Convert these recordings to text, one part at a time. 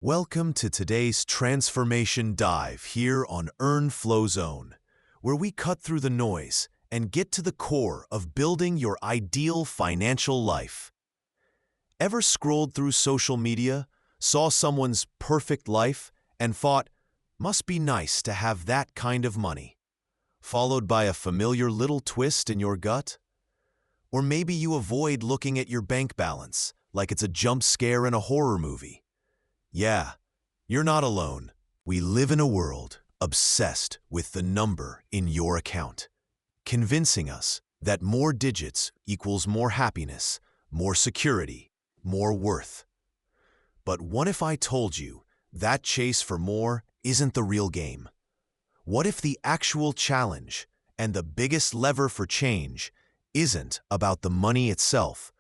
Welcome to today's Transformation Dive here on Earn Flow Zone, where we cut through the noise and get to the core of building your ideal financial life. Ever scrolled through social media, saw someone's perfect life, and thought, must be nice to have that kind of money, followed by a familiar little twist in your gut? Or maybe you avoid looking at your bank balance like it's a jump scare in a horror movie. Yeah, you're not alone. We live in a world obsessed with the number in your account, convincing us that more digits equals more happiness, more security, more worth. But what if I told you that chase for more isn't the real game? What if the actual challenge and the biggest lever for change isn't about the money itself,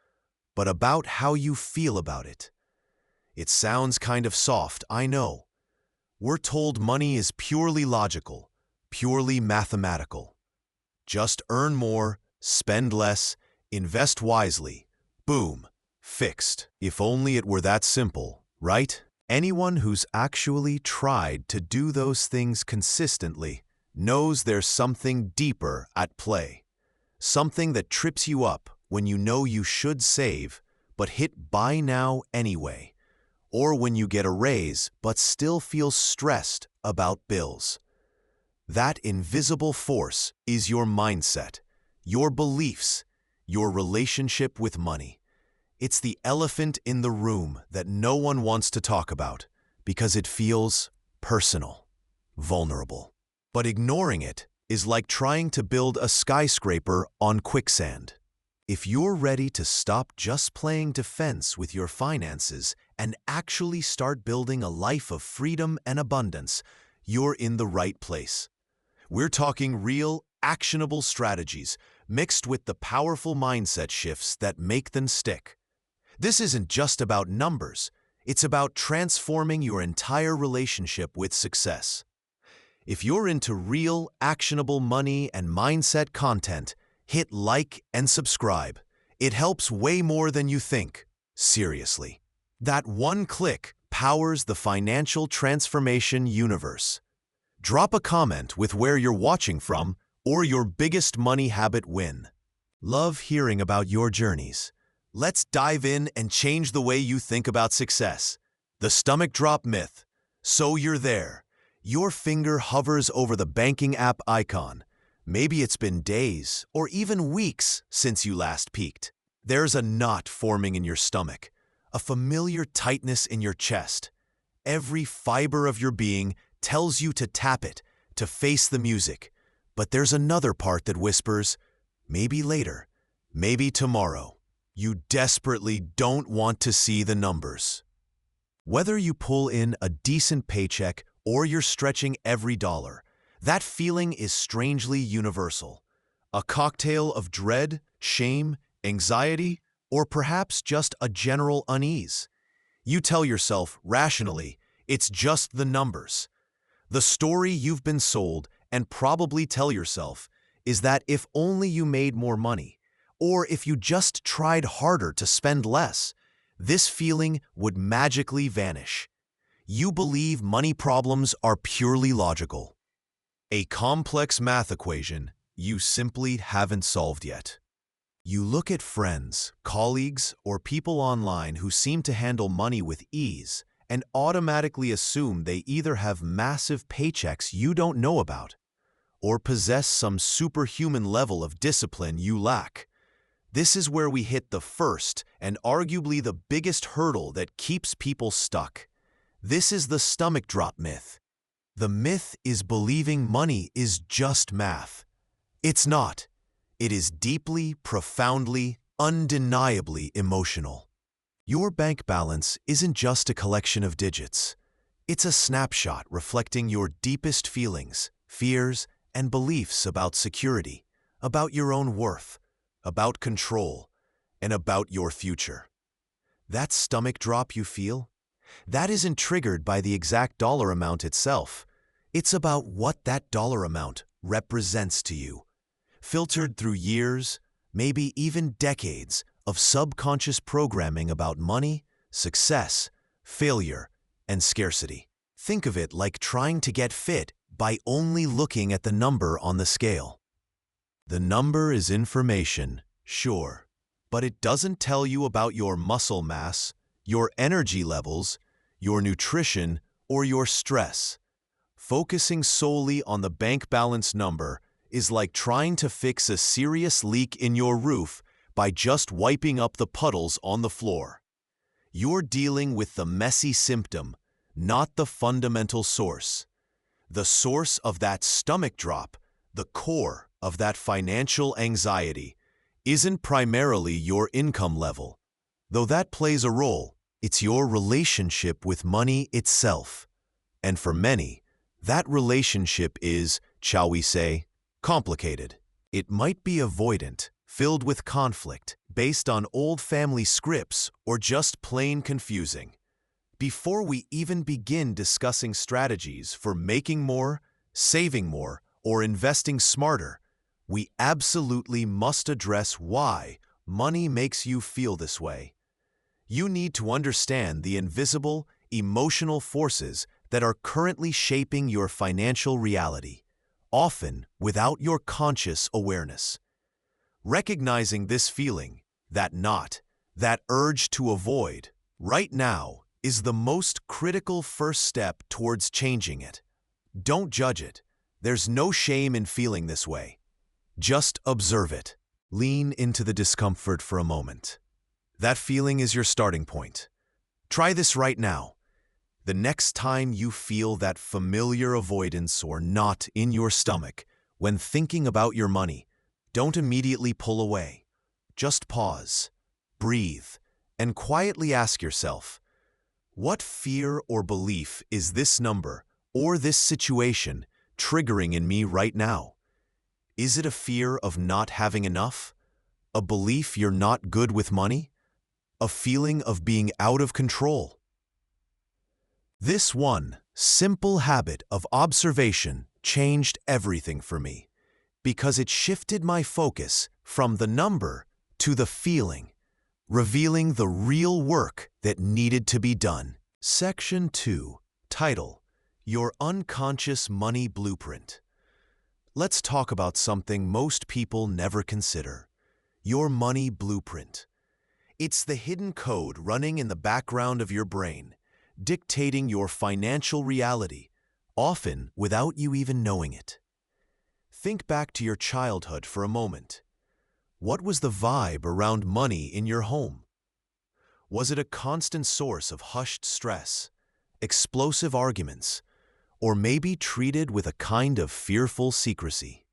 but about how you feel about it? It sounds kind of soft, I know. We're told money is purely logical, purely mathematical. Just earn more, spend less, invest wisely. Boom, fixed. If only it were that simple, right? Anyone who's actually tried to do those things consistently knows there's something deeper at play. Something that trips you up when you know you should save, but hit buy now anyway. Or when you get a raise but still feel stressed about bills. That invisible force is your mindset, your beliefs, your relationship with money. It's the elephant in the room that no one wants to talk about because it feels personal, vulnerable. But ignoring it is like trying to build a skyscraper on quicksand. If you're ready to stop just playing defense with your finances and actually start building a life of freedom and abundance, you're in the right place. We're talking real, actionable strategies mixed with the powerful mindset shifts that make them stick. This isn't just about numbers, it's about transforming your entire relationship with success. If you're into real, actionable money and mindset content, hit like and subscribe. It helps way more than you think. Seriously. That one click powers the financial transformation universe. Drop a comment with where you're watching from or your biggest money habit win. Love hearing about your journeys. Let's dive in and change the way you think about success. The stomach drop myth. So you're there. Your finger hovers over the banking app icon. Maybe it's been days or even weeks since you last peeked. There's a knot forming in your stomach, a familiar tightness in your chest. Every fiber of your being tells you to tap it, to face the music. But there's another part that whispers, maybe later, maybe tomorrow. You desperately don't want to see the numbers. Whether you pull in a decent paycheck or you're stretching every dollar, that feeling is strangely universal. A cocktail of dread, shame, anxiety, or perhaps just a general unease. You tell yourself, rationally, it's just the numbers. The story you've been sold and probably tell yourself is that if only you made more money, or if you just tried harder to spend less, this feeling would magically vanish. You believe money problems are purely logical. A complex math equation you simply haven't solved yet. You look at friends, colleagues, or people online who seem to handle money with ease and automatically assume they either have massive paychecks you don't know about or possess some superhuman level of discipline you lack. This is where we hit the first and arguably the biggest hurdle that keeps people stuck. This is the stomach drop myth. The myth is believing money is just math. It's not. It is deeply, profoundly, undeniably emotional. Your bank balance isn't just a collection of digits. It's a snapshot reflecting your deepest feelings, fears, and beliefs about security, about your own worth, about control, and about your future. That stomach drop you feel? That isn't triggered by the exact dollar amount itself. It's about what that dollar amount represents to you, filtered through years, maybe even decades, of subconscious programming about money, success, failure, and scarcity. Think of it like trying to get fit by only looking at the number on the scale. The number is information, sure, but it doesn't tell you about your muscle mass, your energy levels, your nutrition, or your stress. Focusing solely on the bank balance number is like trying to fix a serious leak in your roof by just wiping up the puddles on the floor. You're dealing with the messy symptom, not the fundamental source. The source of that stomach drop, the core of that financial anxiety, isn't primarily your income level. Though that plays a role, it's your relationship with money itself. And for many, that relationship is, shall we say, complicated. It might be avoidant, filled with conflict, based on old family scripts, or just plain confusing. Before we even begin discussing strategies for making more, saving more, or investing smarter, we absolutely must address why money makes you feel this way. You need to understand the invisible, emotional forces that are currently shaping your financial reality, often without your conscious awareness. Recognizing this feeling, that knot, that urge to avoid, right now, is the most critical first step towards changing it. Don't judge it. There's no shame in feeling this way. Just observe it. Lean into the discomfort for a moment. That feeling is your starting point. Try this right now. The next time you feel that familiar avoidance or knot in your stomach when thinking about your money, don't immediately pull away. Just pause, breathe, and quietly ask yourself, what fear or belief is this number or this situation triggering in me right now? Is it a fear of not having enough? A belief you're not good with money? A feeling of being out of control? This one simple habit of observation changed everything for me because it shifted my focus from the number to the feeling, revealing the real work that needed to be done. Section 2, title, Your Unconscious Money Blueprint. Let's talk about something most people never consider, your money blueprint. It's the hidden code running in the background of your brain, dictating your financial reality, often without you even knowing it. Think back to your childhood for a moment. What was the vibe around money in your home? Was it a constant source of hushed stress, explosive arguments, or maybe treated with a kind of fearful secrecy?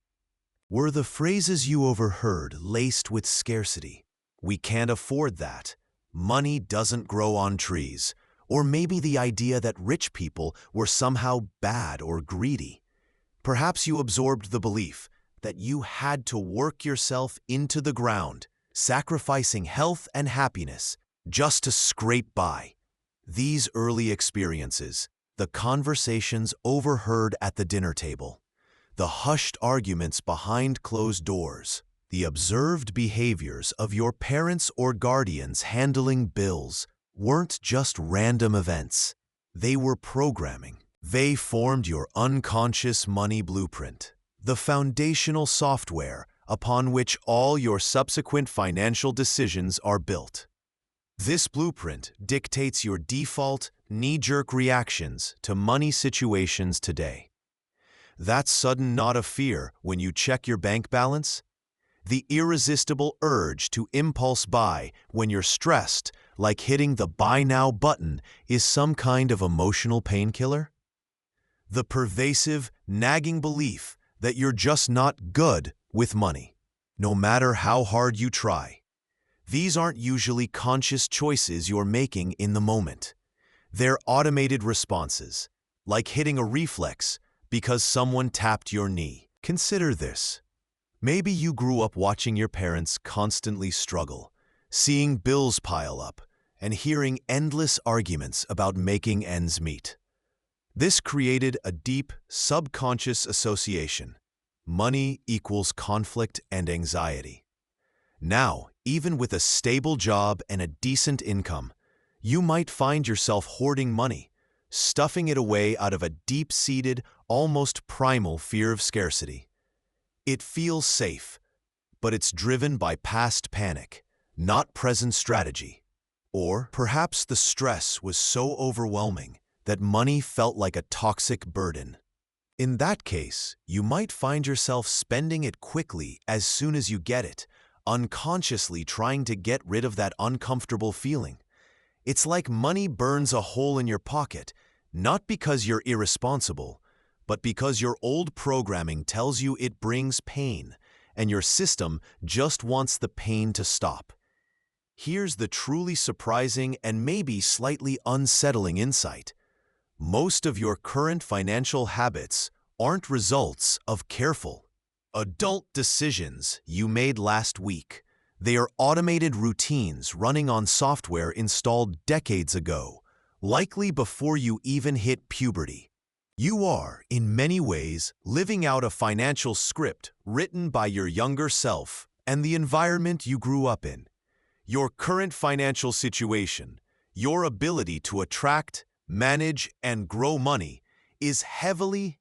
Were the phrases you overheard laced with scarcity? We can't afford that. Money doesn't grow on trees. Or maybe the idea that rich people were somehow bad or greedy. Perhaps you absorbed the belief that you had to work yourself into the ground, sacrificing health and happiness just to scrape by. These early experiences, the conversations overheard at the dinner table, the hushed arguments behind closed doors, the observed behaviors of your parents or guardians handling bills, weren't just random events. They were programming. They formed your unconscious money blueprint, the foundational software upon which all your subsequent financial decisions are built. This blueprint dictates your default, knee-jerk reactions to money situations today. That sudden knot of fear when you check your bank balance? The irresistible urge to impulse buy when you're stressed, like hitting the buy now button is some kind of emotional painkiller? The pervasive, nagging belief that you're just not good with money, no matter how hard you try. These aren't usually conscious choices you're making in the moment. They're automated responses, like hitting a reflex because someone tapped your knee. Consider this. Maybe you grew up watching your parents constantly struggle, seeing bills pile up, and hearing endless arguments about making ends meet. This created a deep, subconscious association. Money equals conflict and anxiety. Now, even with a stable job and a decent income, you might find yourself hoarding money, stuffing it away out of a deep-seated, almost primal fear of scarcity. It feels safe, but it's driven by past panic, not present strategy. Or perhaps the stress was so overwhelming that money felt like a toxic burden. In that case, you might find yourself spending it quickly as soon as you get it, unconsciously trying to get rid of that uncomfortable feeling. It's like money burns a hole in your pocket, not because you're irresponsible, but because your old programming tells you it brings pain, and your system just wants the pain to stop. Here's the truly surprising and maybe slightly unsettling insight. Most of your current financial habits aren't results of careful, adult decisions you made last week. They are automated routines running on software installed decades ago, likely before you even hit puberty. You are, in many ways, living out a financial script written by your younger self and the environment you grew up in. Your current financial situation, your ability to attract, manage, and grow money is heavily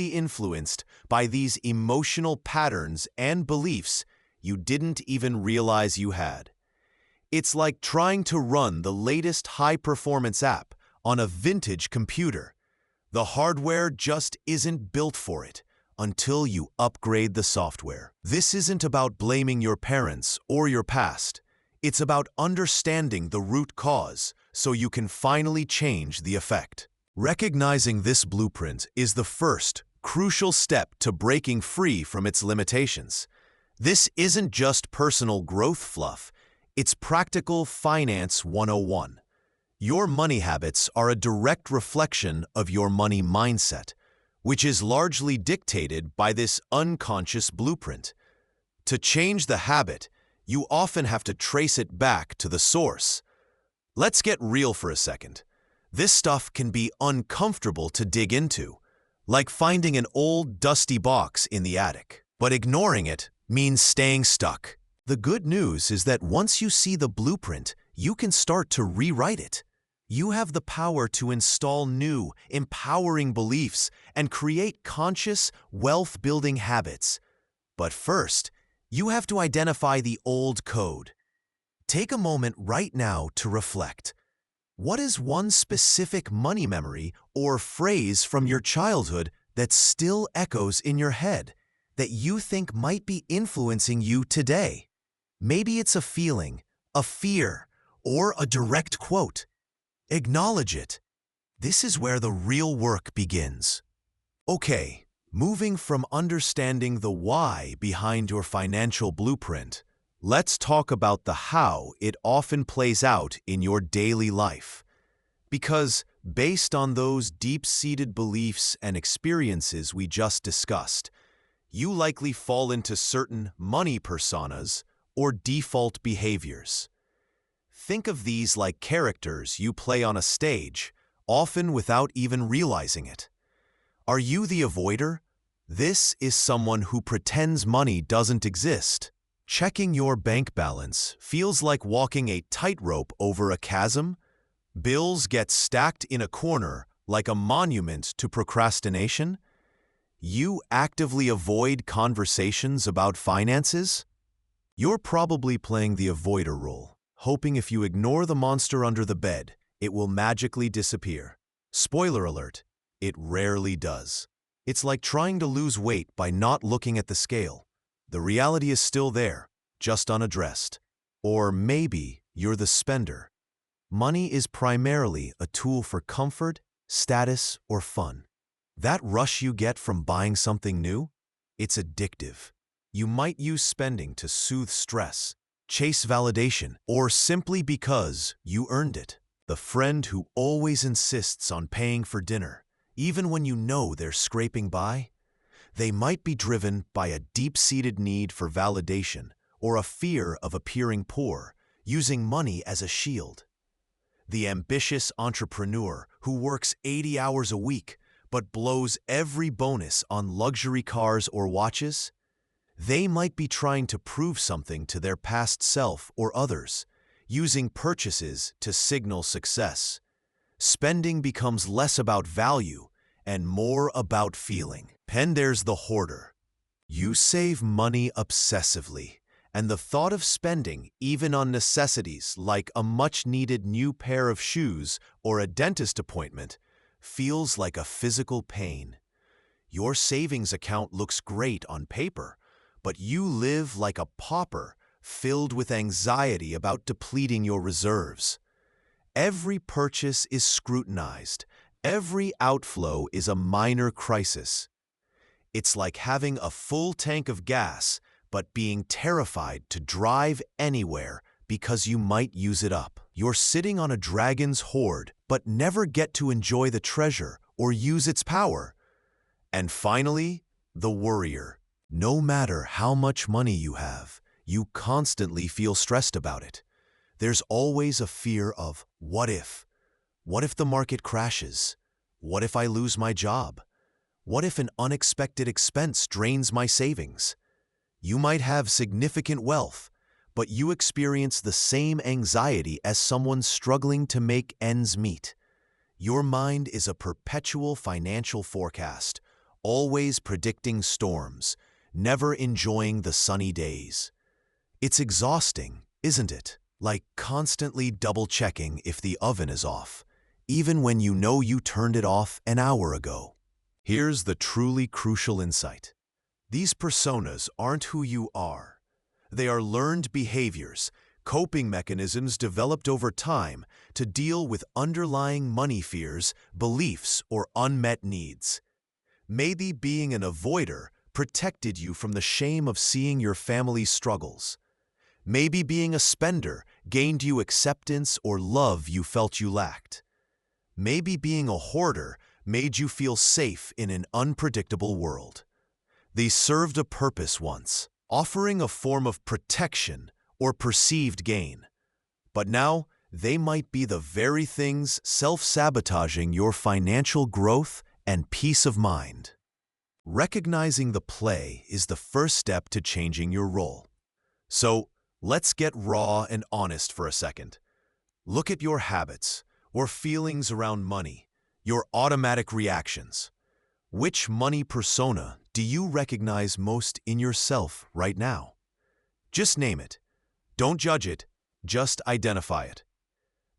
influenced by these emotional patterns and beliefs you didn't even realize you had. It's like trying to run the latest high-performance app on a vintage computer. The hardware just isn't built for it until you upgrade the software. This isn't about blaming your parents or your past. It's about understanding the root cause so you can finally change the effect. Recognizing this blueprint is the first, crucial step to breaking free from its limitations. This isn't just personal growth fluff, it's practical finance 101. Your money habits are a direct reflection of your money mindset, which is largely dictated by this unconscious blueprint. To change the habit, you often have to trace it back to the source. Let's get real for a second. This stuff can be uncomfortable to dig into, like finding an old, dusty box in the attic. But ignoring it means staying stuck. The good news is that once you see the blueprint, you can start to rewrite it. You have the power to install new, empowering beliefs and create conscious, wealth-building habits. But first, you have to identify the old code. Take a moment right now to reflect. What is one specific money memory or phrase from your childhood that still echoes in your head, that you think might be influencing you today? Maybe it's a feeling, a fear, or a direct quote. Acknowledge it. This is where the real work begins. Okay, moving from understanding the why behind your financial blueprint, let's talk about the how it often plays out in your daily life. Because based on those deep-seated beliefs and experiences we just discussed, you likely fall into certain money personas or default behaviors. Think of these like characters you play on a stage, often without even realizing it. Are you the avoider? This is someone who pretends money doesn't exist. Checking your bank balance feels like walking a tightrope over a chasm. Bills get stacked in a corner like a monument to procrastination. You actively avoid conversations about finances. You're probably playing the avoider role, hoping if you ignore the monster under the bed, it will magically disappear. Spoiler alert, it rarely does. It's like trying to lose weight by not looking at the scale. The reality is still there, just unaddressed. Or maybe you're the spender. Money is primarily a tool for comfort, status, or fun. That rush you get from buying something new? It's addictive. You might use spending to soothe stress, chase validation, or simply because you earned it. The friend who always insists on paying for dinner, even when you know they're scraping by? They might be driven by a deep-seated need for validation or a fear of appearing poor, using money as a shield. The ambitious entrepreneur who works 80 hours a week but blows every bonus on luxury cars or watches? They might be trying to prove something to their past self or others, using purchases to signal success. spending becomes less about value and more about feeling. Then there's the hoarder. You save money obsessively, and the thought of spending, even on necessities like a much-needed new pair of shoes or a dentist appointment, feels like a physical pain. Your savings account looks great on paper, but you live like a pauper, filled with anxiety about depleting your reserves. Every purchase is scrutinized. Every outflow is a minor crisis. It's like having a full tank of gas, but being terrified to drive anywhere because you might use it up. You're sitting on a dragon's hoard, but never get to enjoy the treasure or use its power. And finally, the worrier. No matter how much money you have, you constantly feel stressed about it. There's always a fear of what if? What if the market crashes? What if I lose my job? What if an unexpected expense drains my savings? You might have significant wealth, but you experience the same anxiety as someone struggling to make ends meet. Your mind is a perpetual financial forecast, always predicting storms, never enjoying the sunny days. It's exhausting, isn't it? Like constantly double-checking if the oven is off, even when you know you turned it off an hour ago. Here's the truly crucial insight. These personas aren't who you are. They are learned behaviors, coping mechanisms developed over time to deal with underlying money fears, beliefs, or unmet needs. Maybe being an avoider protected you from the shame of seeing your family's struggles. Maybe being a spender gained you acceptance or love you felt you lacked. Maybe being a hoarder made you feel safe in an unpredictable world. They served a purpose once, offering a form of protection or perceived gain. But now, they might be the very things self-sabotaging your financial growth and peace of mind. Recognizing the play is the first step to changing your role. So, let's get raw and honest for a second. Look at your habits or feelings around money, your automatic reactions. Which money persona do you recognize most in yourself right now? Just name it. Don't judge it, just identify it.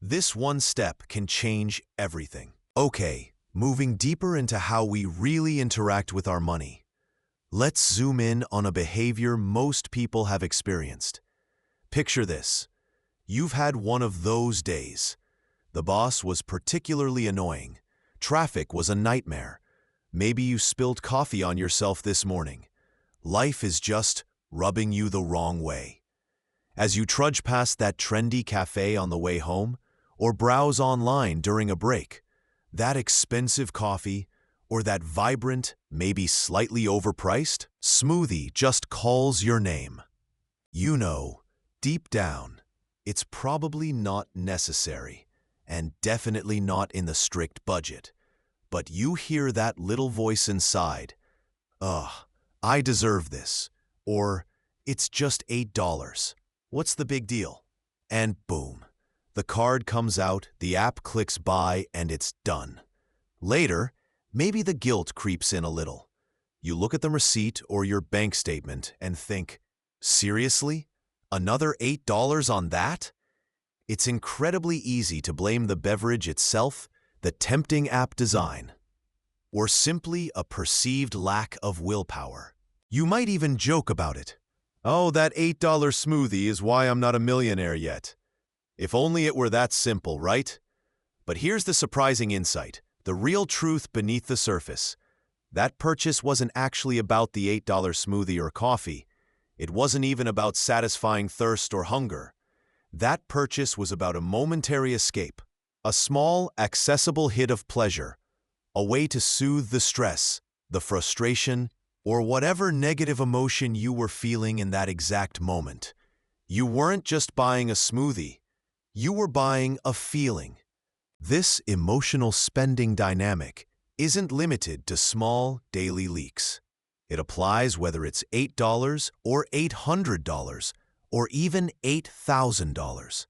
This one step can change everything. Okay, moving deeper into how we really interact with our money. Let's zoom in on a behavior most people have experienced. Picture this. You've had one of those days. The boss was particularly annoying. Traffic was a nightmare. Maybe you spilled coffee on yourself this morning. Life is just rubbing you the wrong way. As you trudge past that trendy cafe on the way home, or browse online during a break, that expensive coffee, or that vibrant, maybe slightly overpriced, smoothie just calls your name. You know, deep down, it's probably not necessary, and definitely not in the strict budget. But you hear that little voice inside, "Ugh, I deserve this," or "It's just $8. What's the big deal?" And boom, the card comes out, the app clicks buy, and it's done. Later, maybe the guilt creeps in a little. You look at the receipt or your bank statement and think, seriously? Another $8 on that? It's incredibly easy to blame the beverage itself, the tempting app design, or simply a perceived lack of willpower. You might even joke about it. "Oh, that $8 smoothie is why I'm not a millionaire yet." If only it were that simple, right? But here's the surprising insight, the real truth beneath the surface. That purchase wasn't actually about the $8 smoothie or coffee. It wasn't even about satisfying thirst or hunger. That purchase was about a momentary escape, a small, accessible hit of pleasure, a way to soothe the stress, the frustration, or whatever negative emotion you were feeling in that exact moment. You weren't just buying a smoothie. You were buying a feeling. This emotional spending dynamic isn't limited to small daily leaks. It applies whether it's $8 or $800 or even $8,000.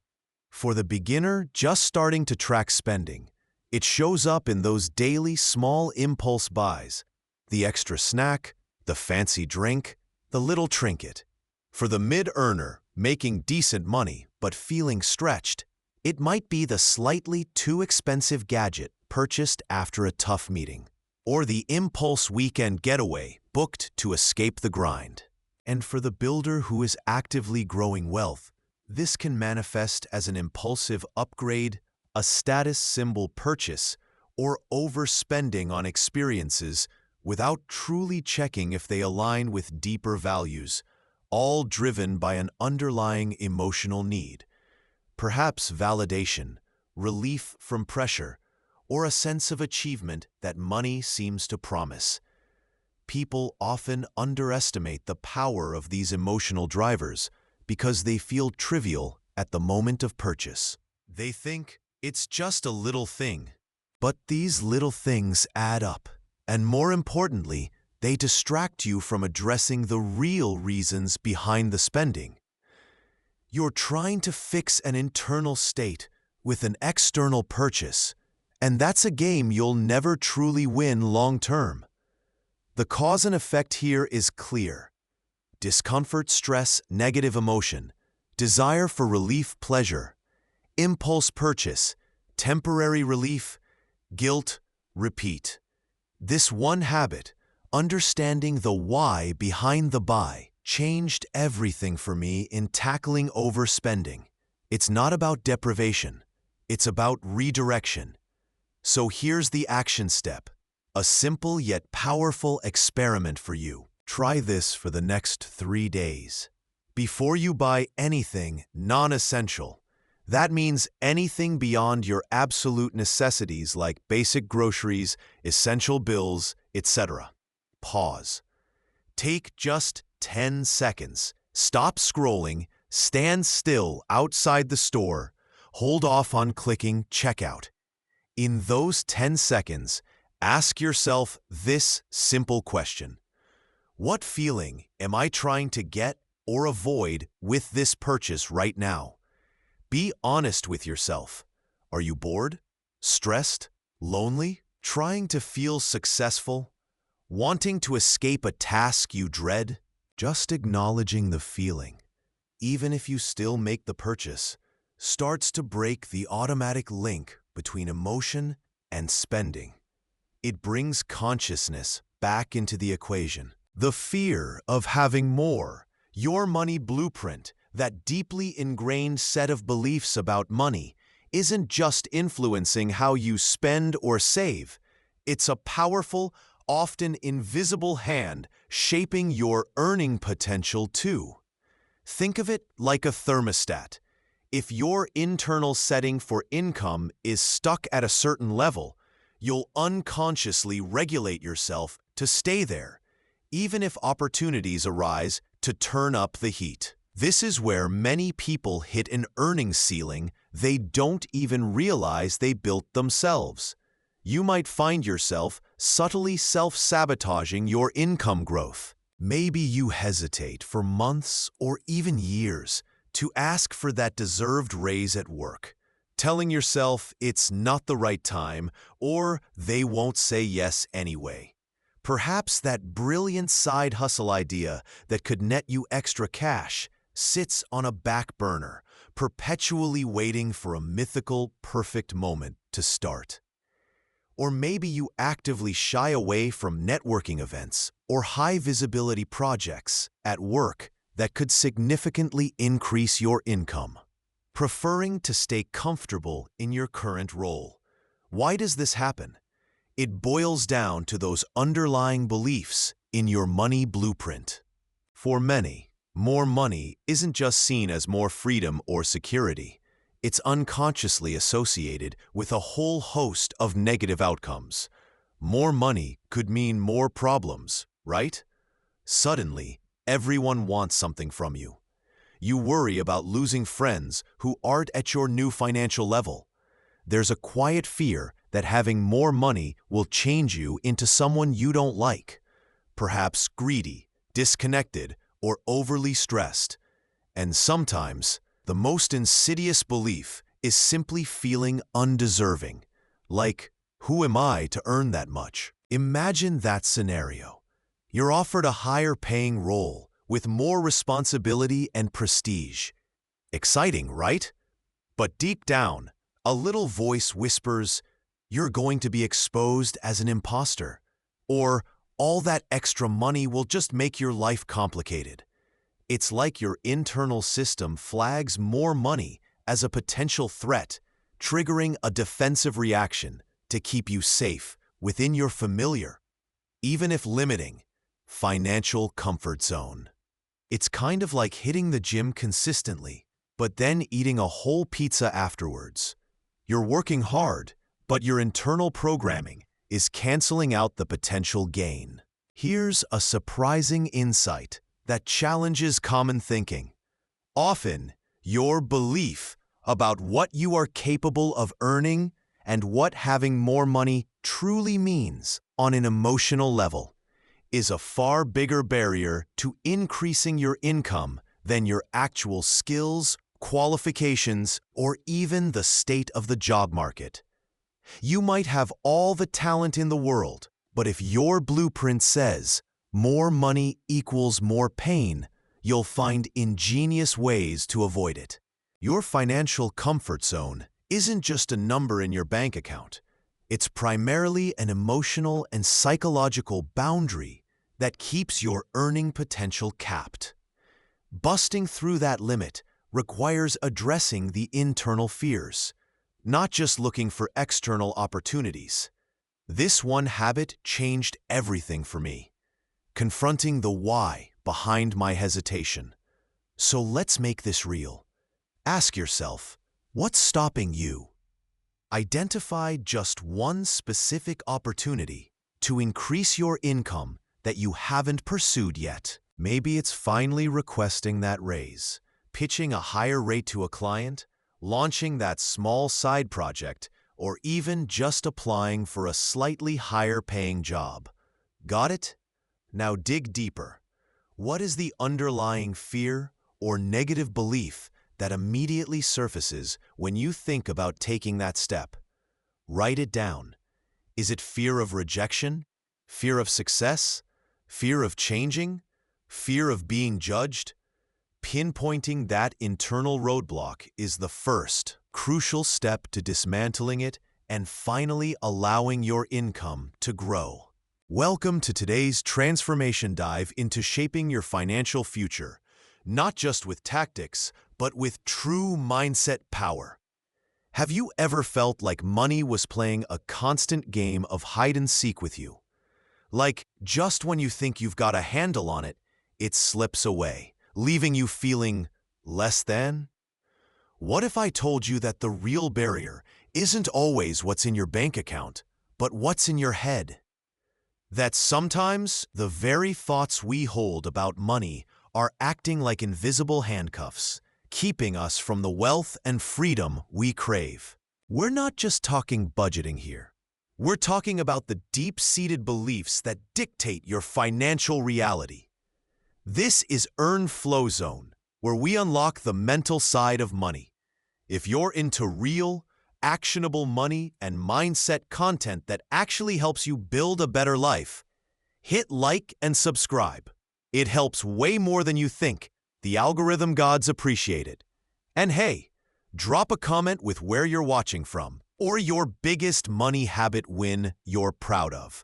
For the beginner just starting to track spending, It shows up in those daily small impulse buys, the extra snack, the fancy drink, the little trinket. For the mid-earner, making decent money but feeling stretched, it might be the slightly too expensive gadget purchased after a tough meeting, or the impulse weekend getaway booked to escape the grind. And for the builder who is actively growing wealth, this can manifest as an impulsive upgrade, a status symbol purchase, or overspending on experiences without truly checking if they align with deeper values, all driven by an underlying emotional need. Perhaps validation, relief from pressure, or a sense of achievement that money seems to promise. People often underestimate the power of these emotional drivers because they feel trivial at the moment of purchase. They think it's just a little thing. But these little things add up, and more importantly, they distract you from addressing the real reasons behind the spending. You're trying to fix an internal state with an external purchase, and that's a game you'll never truly win long-term. The cause and effect here is clear. Discomfort, stress, negative emotion, desire for relief, pleasure, impulse purchase, temporary relief, guilt, repeat. This one habit, understanding the why behind the buy, changed everything for me in tackling overspending. It's not about deprivation, it's about redirection. So here's the action step, a simple yet powerful experiment for you. Try this for the next 3 days. Before you buy anything non-essential, that means anything beyond your absolute necessities like basic groceries, essential bills, etc. Pause. Take just 10 seconds. Stop scrolling, stand still outside the store, hold off on clicking checkout. In those 10 seconds, ask yourself this simple question. What feeling am I trying to get or avoid with this purchase right now? Be honest with yourself. Are you bored? Stressed? Lonely? Trying to feel successful? Wanting to escape a task you dread? Just acknowledging the feeling, even if you still make the purchase, starts to break the automatic link between emotion and spending. It brings consciousness back into the equation. The fear of having more, your money blueprint, that deeply ingrained set of beliefs about money, isn't just influencing how you spend or save. It's a powerful, often invisible hand shaping your earning potential too. Think of it like a thermostat. If your internal setting for income is stuck at a certain level, you'll unconsciously regulate yourself to stay there, even if opportunities arise to turn up the heat. This is where many people hit an earnings ceiling they don't even realize they built themselves. You might find yourself subtly self-sabotaging your income growth. Maybe you hesitate for months or even years to ask for that deserved raise at work, telling yourself it's not the right time or they won't say yes anyway. Perhaps that brilliant side hustle idea that could net you extra cash sits on a back burner, perpetually waiting for a mythical, perfect moment to start. Or maybe you actively shy away from networking events or high-visibility projects at work that could significantly increase your income, preferring to stay comfortable in your current role. Why does this happen? It boils down to those underlying beliefs in your money blueprint. For many, more money isn't just seen as more freedom or security. It's unconsciously associated with a whole host of negative outcomes. More money could mean more problems, right? Suddenly, everyone wants something from you. You worry about losing friends who aren't at your new financial level. There's a quiet fear that having more money will change you into someone you don't like, perhaps greedy, disconnected, or overly stressed. And sometimes, the most insidious belief is simply feeling undeserving, Like, who am I to earn that much? Imagine that scenario. You're offered a higher-paying role with more responsibility and prestige. Exciting, right? But deep down, a little voice whispers, you're going to be exposed as an imposter. Or, all that extra money will just make your life complicated. It's like your internal system flags more money as a potential threat, triggering a defensive reaction to keep you safe within your familiar, even if limiting, financial comfort zone. It's kind of like hitting the gym consistently, but then eating a whole pizza afterwards. You're working hard, but your internal programming is canceling out the potential gain. Here's a surprising insight that challenges common thinking. Often, your belief about what you are capable of earning and what having more money truly means on an emotional level is a far bigger barrier to increasing your income than your actual skills, qualifications, or even the state of the job market. You might have all the talent in the world, but if your blueprint says more money equals more pain, you'll find ingenious ways to avoid it. Your financial comfort zone isn't just a number in your bank account. It's primarily an emotional and psychological boundary that keeps your earning potential capped. Busting through that limit requires addressing the internal fears, not just looking for external opportunities. This one habit changed everything for me, confronting the why behind my hesitation. So let's make this real. Ask yourself, what's stopping you? Identify just one specific opportunity to increase your income that you haven't pursued yet. Maybe it's finally requesting that raise, pitching a higher rate to a client, launching that small side project, or even just applying for a slightly higher-paying job. Got it? Now dig deeper. What is the underlying fear or negative belief that immediately surfaces when you think about taking that step? Write it down. Is it fear of rejection? Fear of success? Fear of changing? Fear of being judged? Pinpointing that internal roadblock is the first, crucial step to dismantling it and finally allowing your income to grow. Welcome to today's transformation dive into shaping your financial future, not just with tactics, but with true mindset power. Have you ever felt like money was playing a constant game of hide-and-seek with you? Like, just when you think you've got a handle on it, it slips away, leaving you feeling less than? What if I told you that the real barrier isn't always what's in your bank account, but what's in your head? That sometimes the very thoughts we hold about money are acting like invisible handcuffs, keeping us from the wealth and freedom we crave. We're not just talking budgeting here. We're talking about the deep-seated beliefs that dictate your financial reality. This is Earn Flow Zone, where we unlock the mental side of money. If you're into real, actionable money and mindset content that actually helps you build a better life, hit like and subscribe. It helps way more than you think. The algorithm gods appreciate it. And hey, drop a comment with where you're watching from or your biggest money habit win you're proud of.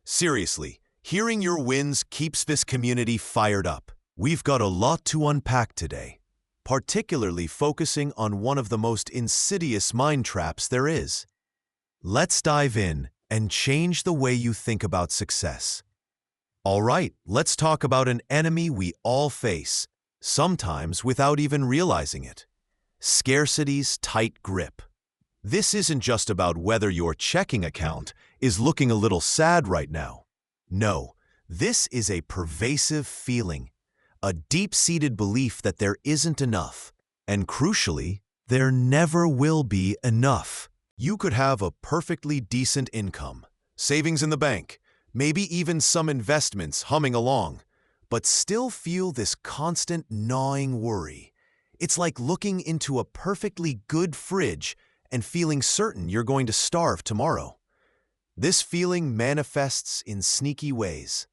Seriously, hearing your wins keeps this community fired up. We've got a lot to unpack today, particularly focusing on one of the most insidious mind traps there is. Let's dive in and change the way you think about success. All right, let's talk about an enemy we all face, sometimes without even realizing it. Scarcity's tight grip. This isn't just about whether your checking account is looking a little sad right now. No, this is a pervasive feeling, a deep-seated belief that there isn't enough, and crucially, there never will be enough. You could have a perfectly decent income, savings in the bank, maybe even some investments humming along, but still feel this constant gnawing worry. It's like looking into a perfectly good fridge and feeling certain you're going to starve tomorrow. This feeling manifests in sneaky ways.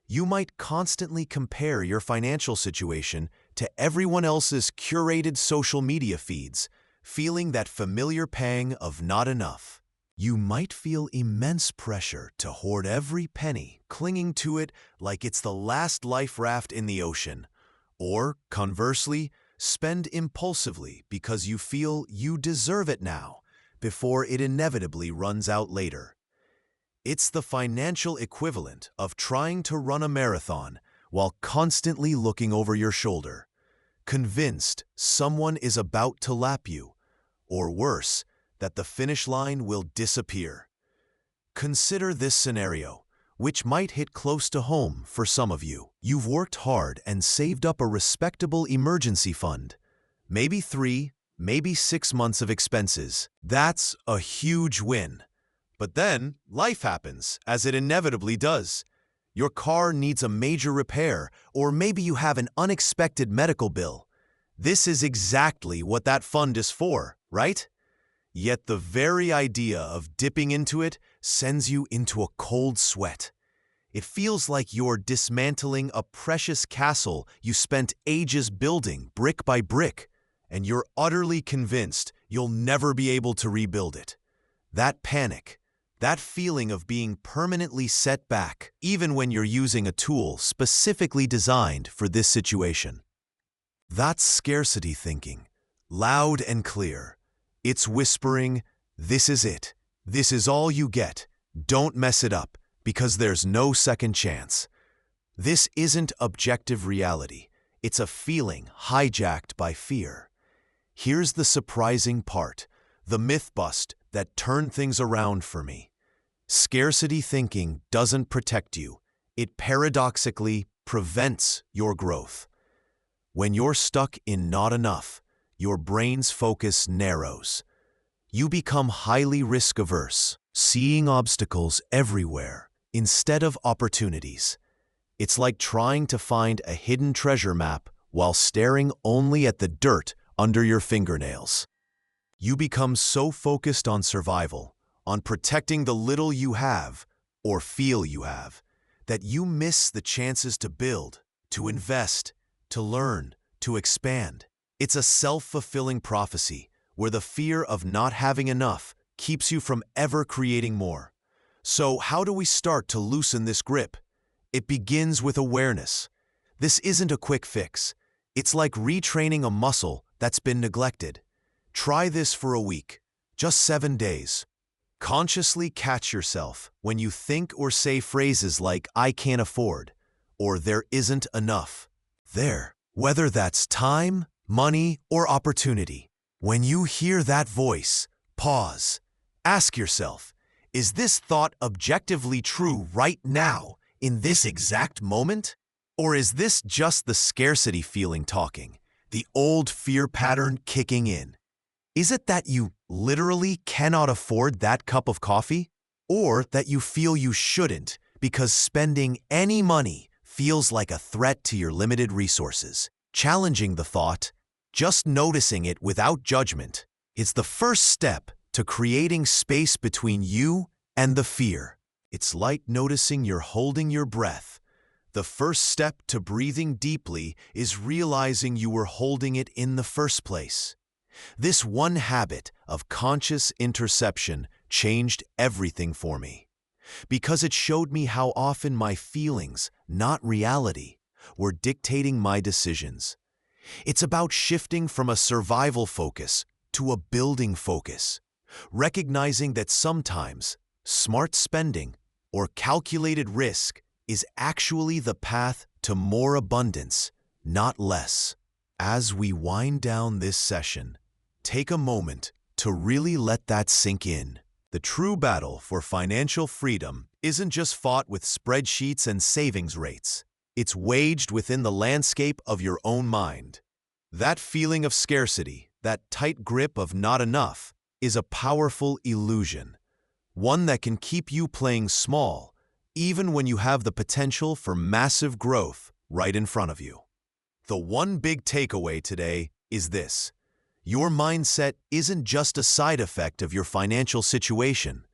You might constantly compare your financial situation to everyone else's curated social media feeds, feeling that familiar pang of not enough. You might feel immense pressure to hoard every penny, clinging to it like it's the last life raft in the ocean. Or, conversely, spend impulsively because you feel you deserve it now, before it inevitably runs out later. It's the financial equivalent of trying to run a marathon while constantly looking over your shoulder, convinced someone is about to lap you, or worse, that the finish line will disappear. Consider this scenario, which might hit close to home for some of you. You've worked hard and saved up a respectable emergency fund, maybe 3, maybe 6 months of expenses. That's a huge win. But then, life happens, as it inevitably does. Your car needs a major repair, or maybe you have an unexpected medical bill. This is exactly what that fund is for, right? Yet the very idea of dipping into it sends you into a cold sweat. It feels like you're dismantling a precious castle you spent ages building brick by brick, and you're utterly convinced you'll never be able to rebuild it. That panic, that feeling of being permanently set back, even when you're using a tool specifically designed for this situation. That's scarcity thinking, loud and clear. It's whispering, "This is it. This is all you get. Don't mess it up, because there's no second chance." This isn't objective reality. It's a feeling hijacked by fear. Here's the surprising part, the myth bust that turned things around for me. Scarcity thinking doesn't protect you. It paradoxically prevents your growth. When you're stuck in not enough, your brain's focus narrows. You become highly risk-averse, seeing obstacles everywhere instead of opportunities. It's like trying to find a hidden treasure map while staring only at the dirt under your fingernails. You become so focused on survival, on protecting the little you have, or feel you have, that you miss the chances to build, to invest, to learn, to expand. It's a self-fulfilling prophecy where the fear of not having enough keeps you from ever creating more. So how do we start to loosen this grip? It begins with awareness. This isn't a quick fix. It's like retraining a muscle that's been neglected. Try this for a week, just 7 days. Consciously catch yourself when you think or say phrases like "I can't afford" or "there isn't enough." Whether that's time, money, or opportunity. When you hear that voice, pause. Ask yourself, is this thought objectively true right now, in this exact moment? Or is this just the scarcity feeling talking, the old fear pattern kicking in? Is it that you literally cannot afford that cup of coffee? Or that you feel you shouldn't because spending any money feels like a threat to your limited resources? Challenging the thought, just noticing it without judgment, is the first step to creating space between you and the fear. It's like noticing you're holding your breath. The first step to breathing deeply is realizing you were holding it in the first place. This one habit of conscious interception changed everything for me, because it showed me how often my feelings, not reality, were dictating my decisions. It's about shifting from a survival focus to a building focus, recognizing that sometimes smart spending or calculated risk is actually the path to more abundance, not less. As we wind down this session, take a moment to really let that sink in. The true battle for financial freedom isn't just fought with spreadsheets and savings rates. It's waged within the landscape of your own mind. That feeling of scarcity, that tight grip of not enough, is a powerful illusion, one that can keep you playing small, even when you have the potential for massive growth right in front of you. The one big takeaway today is this: Your mindset isn't just a side effect of your financial situation.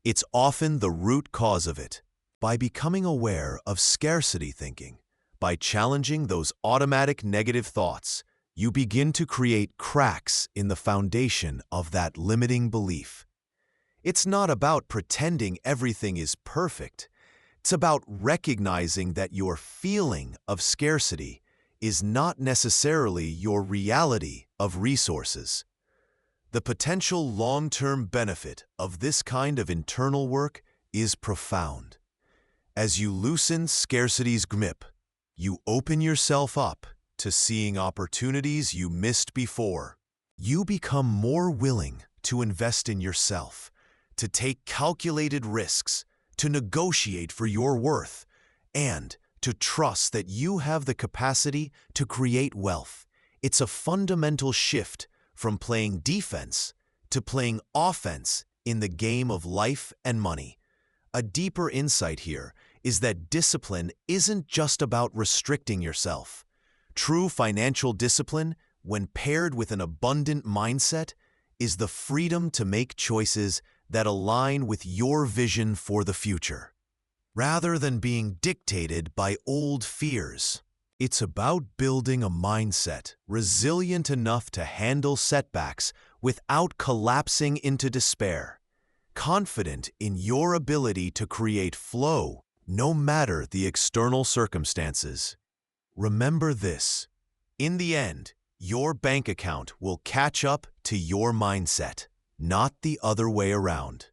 It's often the root cause of it. By becoming aware of scarcity thinking, by challenging those automatic negative thoughts, you begin to create cracks in the foundation of that limiting belief. It's not about pretending everything is perfect. It's about recognizing that your feeling of scarcity is not necessarily your reality of resources. The potential long-term benefit of this kind of internal work is profound. As you loosen scarcity's grip, you open yourself up to seeing opportunities you missed before. You become more willing to invest in yourself, to take calculated risks, to negotiate for your worth, and to trust that you have the capacity to create wealth. It's a fundamental shift from playing defense to playing offense in the game of life and money. A deeper insight here is that discipline isn't just about restricting yourself. True financial discipline, when paired with an abundant mindset, is the freedom to make choices that align with your vision for the future. Rather than being dictated by old fears, it's about building a mindset resilient enough to handle setbacks without collapsing into despair, confident in your ability to create flow no matter the external circumstances. Remember this: in the end, your bank account will catch up to your mindset, not the other way around.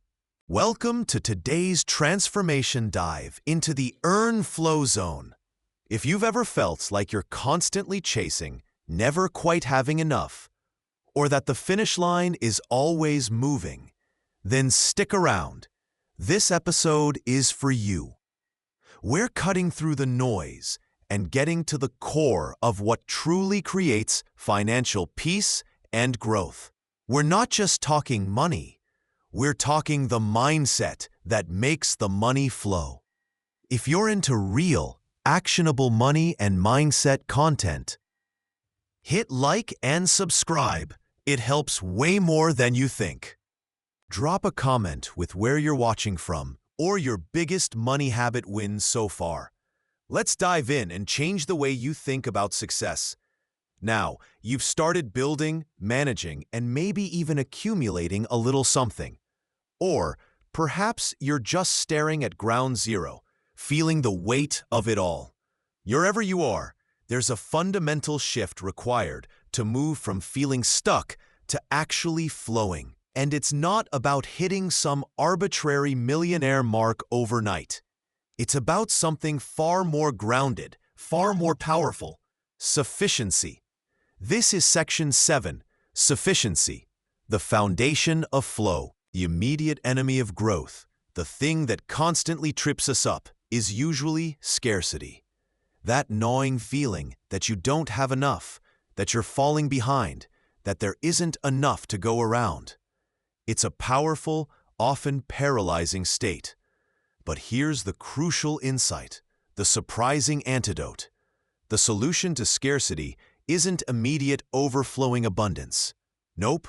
Welcome to today's transformation dive into the Earn Flow Zone. If you've ever felt like you're constantly chasing, never quite having enough, or that the finish line is always moving, then stick around. This episode is for you. We're cutting through the noise and getting to the core of what truly creates financial peace and growth. We're not just talking money. We're talking the mindset that makes the money flow. If you're into real, actionable money and mindset content, hit like and subscribe. It helps way more than you think. Drop a comment with where you're watching from or your biggest money habit wins so far. Let's dive in and change the way you think about success. Now, you've started building, managing, and maybe even accumulating a little something. Or perhaps you're just staring at ground zero, feeling the weight of it all. Wherever you are, there's a fundamental shift required to move from feeling stuck to actually flowing. And it's not about hitting some arbitrary millionaire mark overnight. It's about something far more grounded, far more powerful: sufficiency. This is Section 7, Sufficiency, the foundation of flow. The immediate enemy of growth, the thing that constantly trips us up, is usually scarcity. That gnawing feeling that you don't have enough, that you're falling behind, that there isn't enough to go around. It's a powerful, often paralyzing state. But here's the crucial insight, the surprising antidote. The solution to scarcity isn't immediate overflowing abundance. Nope.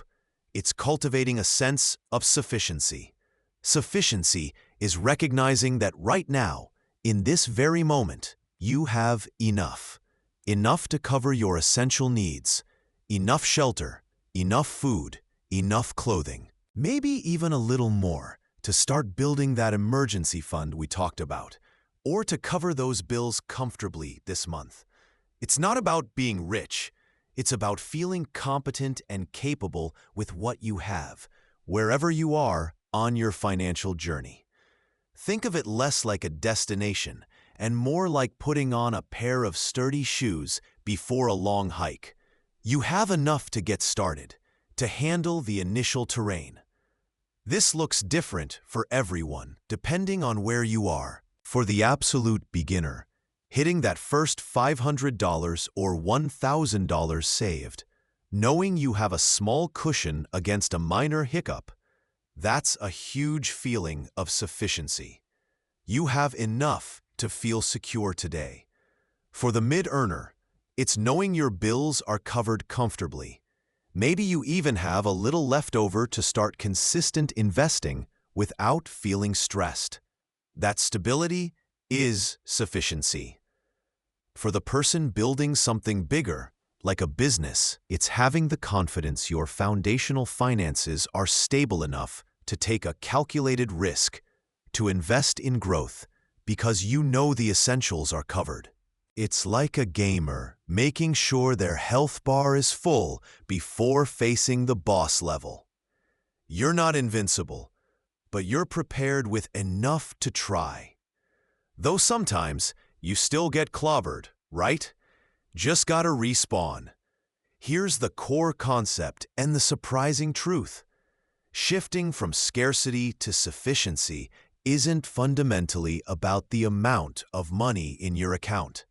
It's cultivating a sense of sufficiency. Sufficiency is recognizing that right now, in this very moment, you have enough. Enough to cover your essential needs. Enough shelter, enough food, enough clothing. Maybe even a little more to start building that emergency fund we talked about, or to cover those bills comfortably this month. It's not about being rich. It's about feeling competent and capable with what you have, wherever you are on your financial journey. Think of it less like a destination and more like putting on a pair of sturdy shoes before a long hike. You have enough to get started, to handle the initial terrain. This looks different for everyone, depending on where you are. For the absolute beginner, hitting that first $500 or $1,000 saved, knowing you have a small cushion against a minor hiccup, that's a huge feeling of sufficiency. You have enough to feel secure today. For the mid-earner, it's knowing your bills are covered comfortably. Maybe you even have a little left over to start consistent investing without feeling stressed. That stability is sufficiency. For the person building something bigger, like a business, it's having the confidence your foundational finances are stable enough to take a calculated risk, to invest in growth, because you know the essentials are covered. It's like a gamer making sure their health bar is full before facing the boss level. You're not invincible, but you're prepared with enough to try. Though sometimes you still get clobbered, right? Just gotta respawn. Here's the core concept and the surprising truth. Shifting from scarcity to sufficiency isn't fundamentally about the amount of money in your account.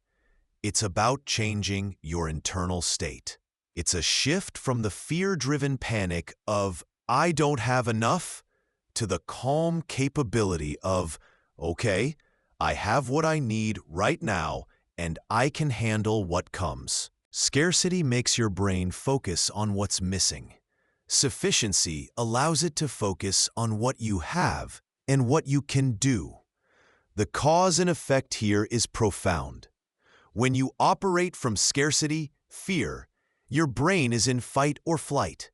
It's about changing your internal state. It's a shift from the fear-driven panic of, "I don't have enough," to the calm capability of, "Okay, I have what I need right now, and I can handle what comes." Scarcity makes your brain focus on what's missing. Sufficiency allows it to focus on what you have and what you can do. The cause and effect here is profound. When you operate from scarcity, fear, your brain is in fight or flight.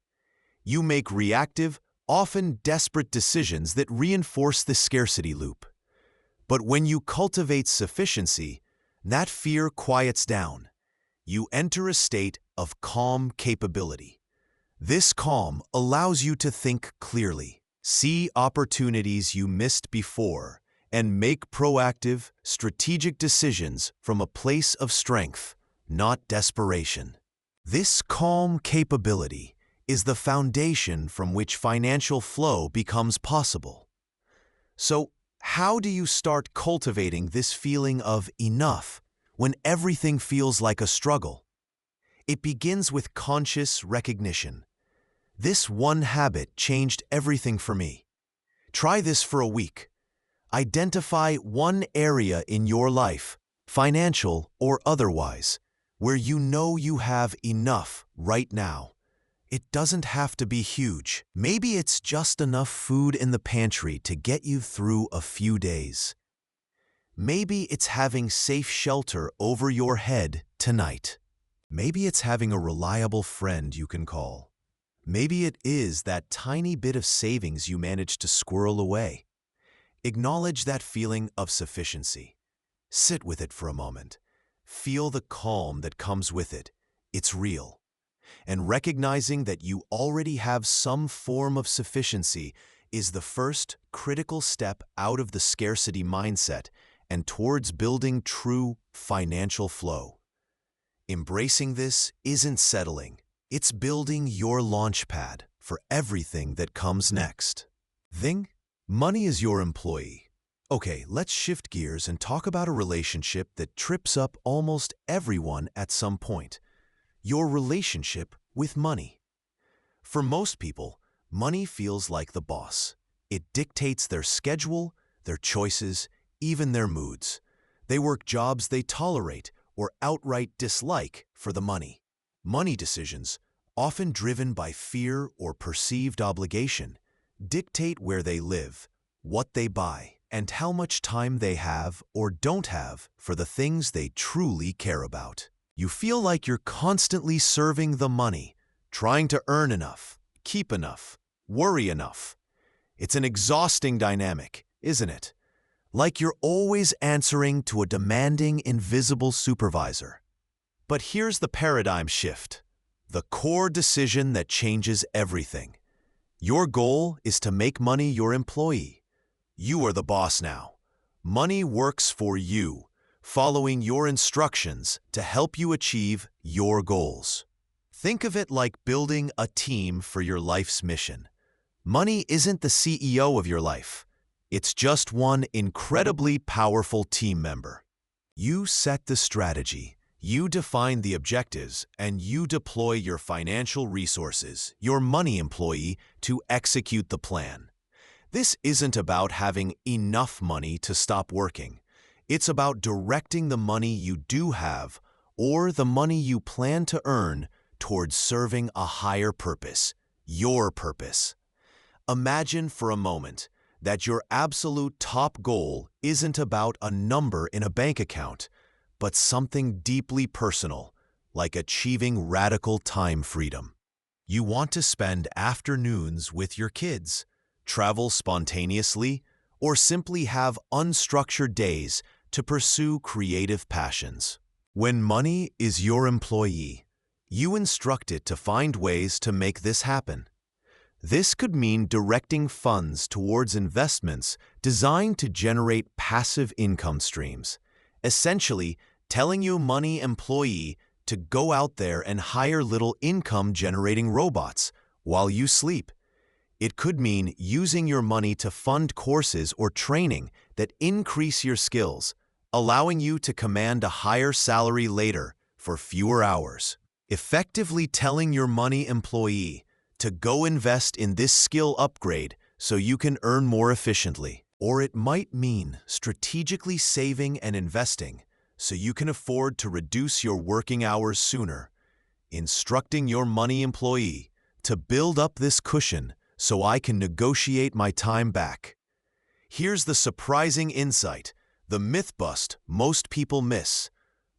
You make reactive, often desperate decisions that reinforce the scarcity loop. But when you cultivate sufficiency, that fear quiets down. You enter a state of calm capability. This calm allows you to think clearly, see opportunities you missed before, and make proactive, strategic decisions from a place of strength, not desperation. This calm capability is the foundation from which financial flow becomes possible. So, how do you start cultivating this feeling of enough when everything feels like a struggle? It begins with conscious recognition. This one habit changed everything for me. Try this for a week. Identify one area in your life, financial or otherwise, where you know you have enough right now. It doesn't have to be huge. Maybe it's just enough food in the pantry to get you through a few days. Maybe it's having safe shelter over your head tonight. Maybe it's having a reliable friend you can call. Maybe it is that tiny bit of savings you managed to squirrel away. Acknowledge that feeling of sufficiency. Sit with it for a moment. Feel the calm that comes with it. It's real. And recognizing that you already have some form of sufficiency is the first critical step out of the scarcity mindset and towards building true financial flow. Embracing this isn't settling. It's building your launchpad for everything that comes next. Money is your employee. Okay, let's shift gears and talk about a relationship that trips up almost everyone at some point. Your relationship with money. For most people, money feels like the boss. It dictates their schedule, their choices, even their moods. They work jobs they tolerate or outright dislike for the money. Money decisions, often driven by fear or perceived obligation, dictate where they live, what they buy, and how much time they have or don't have for the things they truly care about. You feel like you're constantly serving the money, trying to earn enough, keep enough, worry enough. It's an exhausting dynamic, isn't it? Like you're always answering to a demanding, invisible supervisor. But here's the paradigm shift, the core decision that changes everything. Your goal is to make money your employee. You are the boss now. Money works for you, following your instructions to help you achieve your goals. Think of it like building a team for your life's mission. Money isn't the CEO of your life. It's just one incredibly powerful team member. You set the strategy, you define the objectives, and you deploy your financial resources, your money employee, to execute the plan. This isn't about having enough money to stop working. It's about directing the money you do have, or the money you plan to earn, towards serving a higher purpose, your purpose. Imagine for a moment that your absolute top goal isn't about a number in a bank account, but something deeply personal, like achieving radical time freedom. You want to spend afternoons with your kids, travel spontaneously, or simply have unstructured days to pursue creative passions. When money is your employee, you instruct it to find ways to make this happen. This could mean directing funds towards investments designed to generate passive income streams, essentially telling your money employee to go out there and hire little income-generating robots while you sleep. It could mean using your money to fund courses or training that increase your skills, allowing you to command a higher salary later for fewer hours. Effectively telling your money employee to go invest in this skill upgrade so you can earn more efficiently. Or it might mean strategically saving and investing so you can afford to reduce your working hours sooner, instructing your money employee to build up this cushion so I can negotiate my time back. Here's the surprising insight, the myth bust most people miss.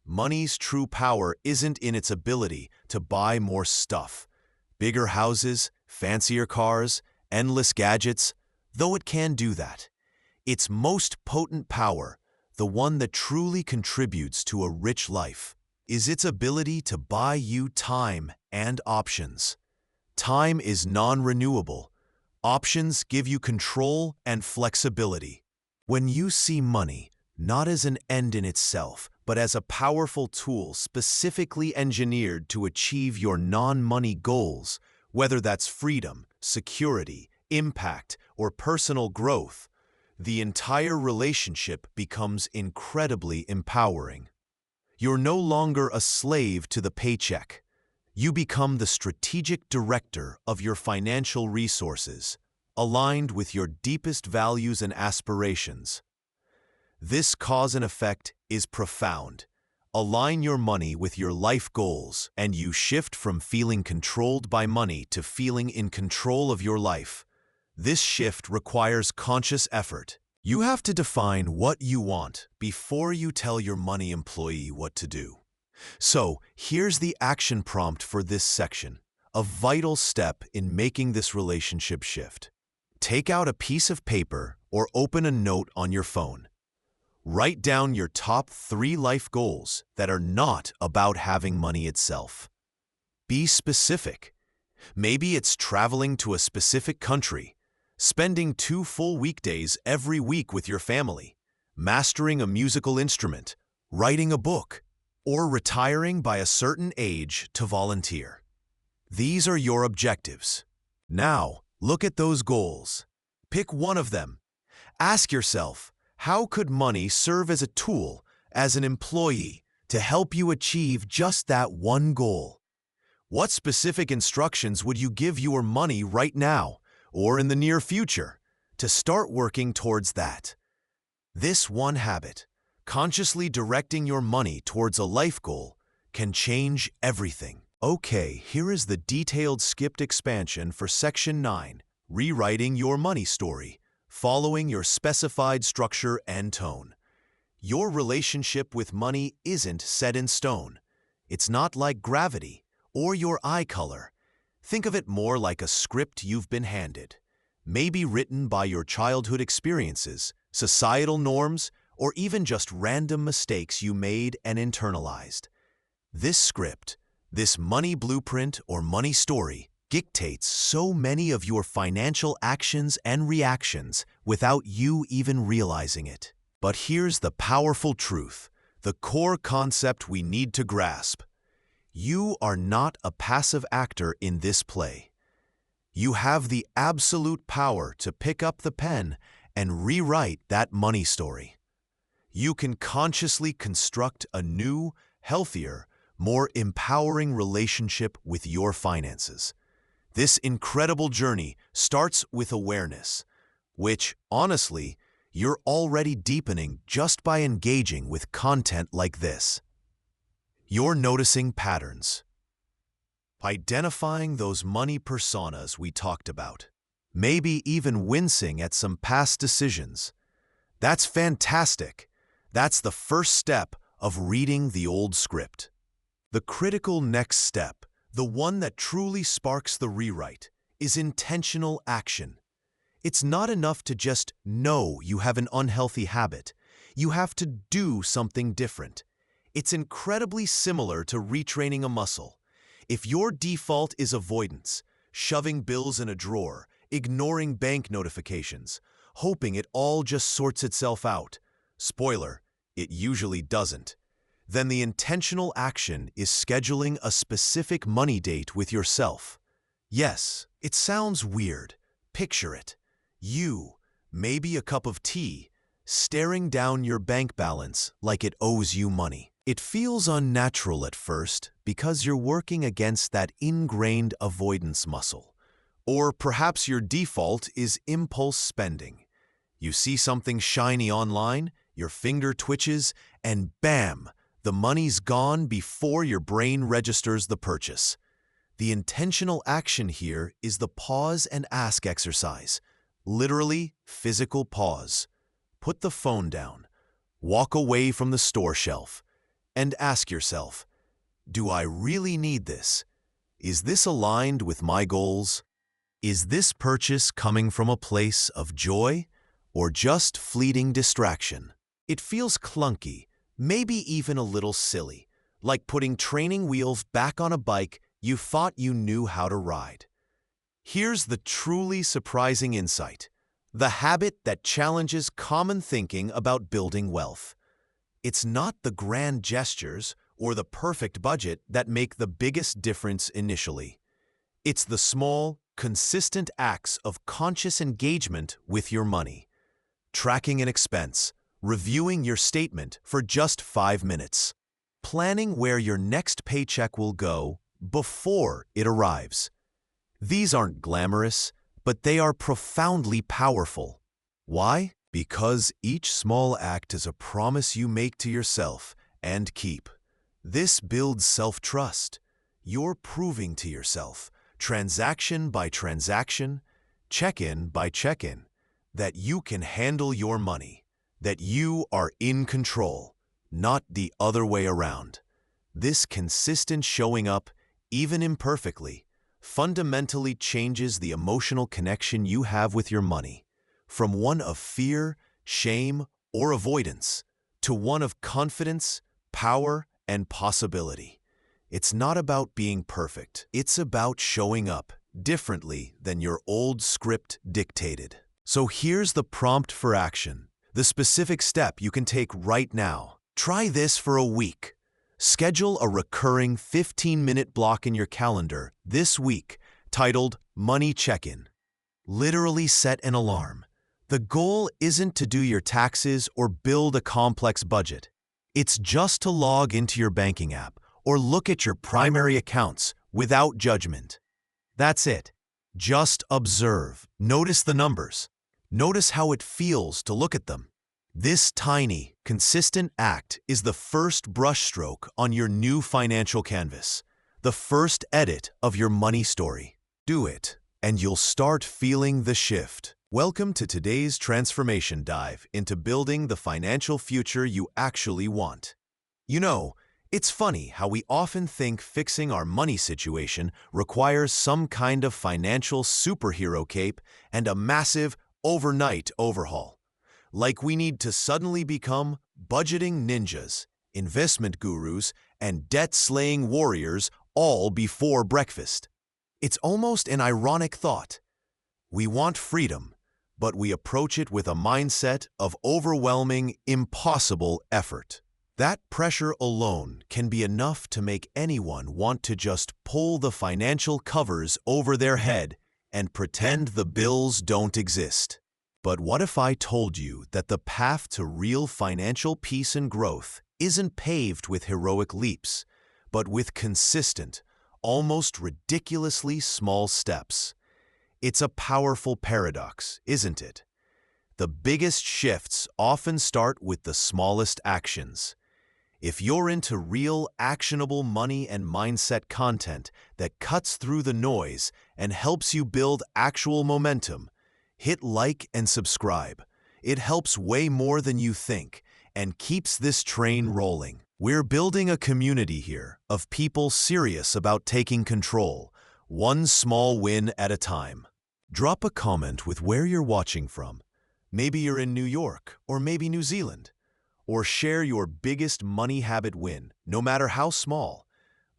Money's true power isn't in its ability to buy more stuff, bigger houses, fancier cars, endless gadgets, though it can do that. Its most potent power, the one that truly contributes to a rich life, is its ability to buy you time and options. Time is non-renewable. Options give you control and flexibility. When you see money not as an end in itself, but as a powerful tool specifically engineered to achieve your non-money goals, whether that's freedom, security, impact, or personal growth, the entire relationship becomes incredibly empowering. You're no longer a slave to the paycheck. You become the strategic director of your financial resources, aligned with your deepest values and aspirations. This cause and effect is profound. Align your money with your life goals, and you shift from feeling controlled by money to feeling in control of your life. This shift requires conscious effort. You have to define what you want before you tell your money employee what to do. So, here's the action prompt for this section, a vital step in making this relationship shift. Take out a piece of paper or open a note on your phone. Write down your top 3 life goals that are not about having money itself. Be specific. Maybe it's traveling to a specific country, spending 2 full weekdays every week with your family, mastering a musical instrument, writing a book, or retiring by a certain age to volunteer. These are your objectives. Now, look at those goals. Pick one of them. Ask yourself, how could money serve as a tool, as an employee, to help you achieve just that one goal? What specific instructions would you give your money right now, or in the near future, to start working towards that? This one habit, consciously directing your money towards a life goal, can change everything. Okay, here is the detailed skipped expansion for Section 9, Rewriting Your Money Story, following your specified structure and tone. Your relationship with money isn't set in stone. It's not like gravity or your eye color. Think of it more like a script you've been handed, maybe written by your childhood experiences, societal norms, or even just random mistakes you made and internalized. This script, this money blueprint or money story, dictates so many of your financial actions and reactions without you even realizing it. But here's the powerful truth, the core concept we need to grasp. You are not a passive actor in this play. You have the absolute power to pick up the pen and rewrite that money story. You can consciously construct a new, healthier, more empowering relationship with your finances. This incredible journey starts with awareness, which, honestly, you're already deepening just by engaging with content like this. You're noticing patterns. identifying those money personas we talked about, maybe even wincing at some past decisions. That's fantastic. That's the first step of reading the old script. The critical next step, the one that truly sparks the rewrite, is intentional action. It's not enough to just know you have an unhealthy habit. You have to do something different. It's incredibly similar to retraining a muscle. If your default is avoidance, shoving bills in a drawer, ignoring bank notifications, hoping it all just sorts itself out, spoiler, it usually doesn't, then the intentional action is scheduling a specific money date with yourself. Yes, it sounds weird. Picture it. You, maybe a cup of tea, staring down your bank balance like it owes you money. It feels unnatural at first because you're working against that ingrained avoidance muscle. Or perhaps your default is impulse spending. You see something shiny online, your finger twitches, and bam, the money's gone before your brain registers the purchase. The intentional action here is the pause and ask exercise. Literally, physical pause. Put the phone down, walk away from the store shelf, and ask yourself, do I really need this? Is this aligned with my goals? Is this purchase coming from a place of joy or just fleeting distraction? It feels clunky, maybe even a little silly, like putting training wheels back on a bike you thought you knew how to ride. Here's the truly surprising insight, the habit that challenges common thinking about building wealth. It's not the grand gestures or the perfect budget that make the biggest difference initially. It's the small, consistent acts of conscious engagement with your money. Tracking an expense, reviewing your statement for just 5 minutes, planning where your next paycheck will go before it arrives. These aren't glamorous, but they are profoundly powerful. Why? Because each small act is a promise you make to yourself and keep. This builds self-trust. You're proving to yourself, transaction by transaction, check-in by check-in, that you can handle your money, that you are in control, not the other way around. This consistent showing up, even imperfectly, fundamentally changes the emotional connection you have with your money, from one of fear, shame, or avoidance, to one of confidence, power, and possibility. It's not about being perfect. It's about showing up differently than your old script dictated. So here's the prompt for action, the specific step you can take right now. Try this for a week. Schedule a recurring 15-minute block in your calendar this week titled Money Check-In. Literally set an alarm. The goal isn't to do your taxes or build a complex budget. It's just to log into your banking app or look at your primary accounts without judgment. That's it. Just observe. Notice the numbers. Notice how it feels to look at them. This tiny, consistent act is the first brushstroke on your new financial canvas, the first edit of your money story. Do it, and you'll start feeling the shift. Welcome to today's transformation dive into building the financial future you actually want. You know, it's funny how we often think fixing our money situation requires some kind of financial superhero cape and a massive, overnight overhaul. Like we need to suddenly become budgeting ninjas, investment gurus, and debt-slaying warriors all before breakfast. It's almost an ironic thought. We want freedom, but we approach it with a mindset of overwhelming, impossible effort. That pressure alone can be enough to make anyone want to just pull the financial covers over their head and pretend the bills don't exist. But what if I told you that the path to real financial peace and growth isn't paved with heroic leaps, but with consistent, almost ridiculously small steps? It's a powerful paradox, isn't it? The biggest shifts often start with the smallest actions. If you're into real, actionable money and mindset content that cuts through the noise and helps you build actual momentum, hit like and subscribe. It helps way more than you think and keeps this train rolling. We're building a community here of people serious about taking control, one small win at a time. Drop a comment with where you're watching from. Maybe you're in New York, or maybe New Zealand. Or share your biggest money habit win, no matter how small.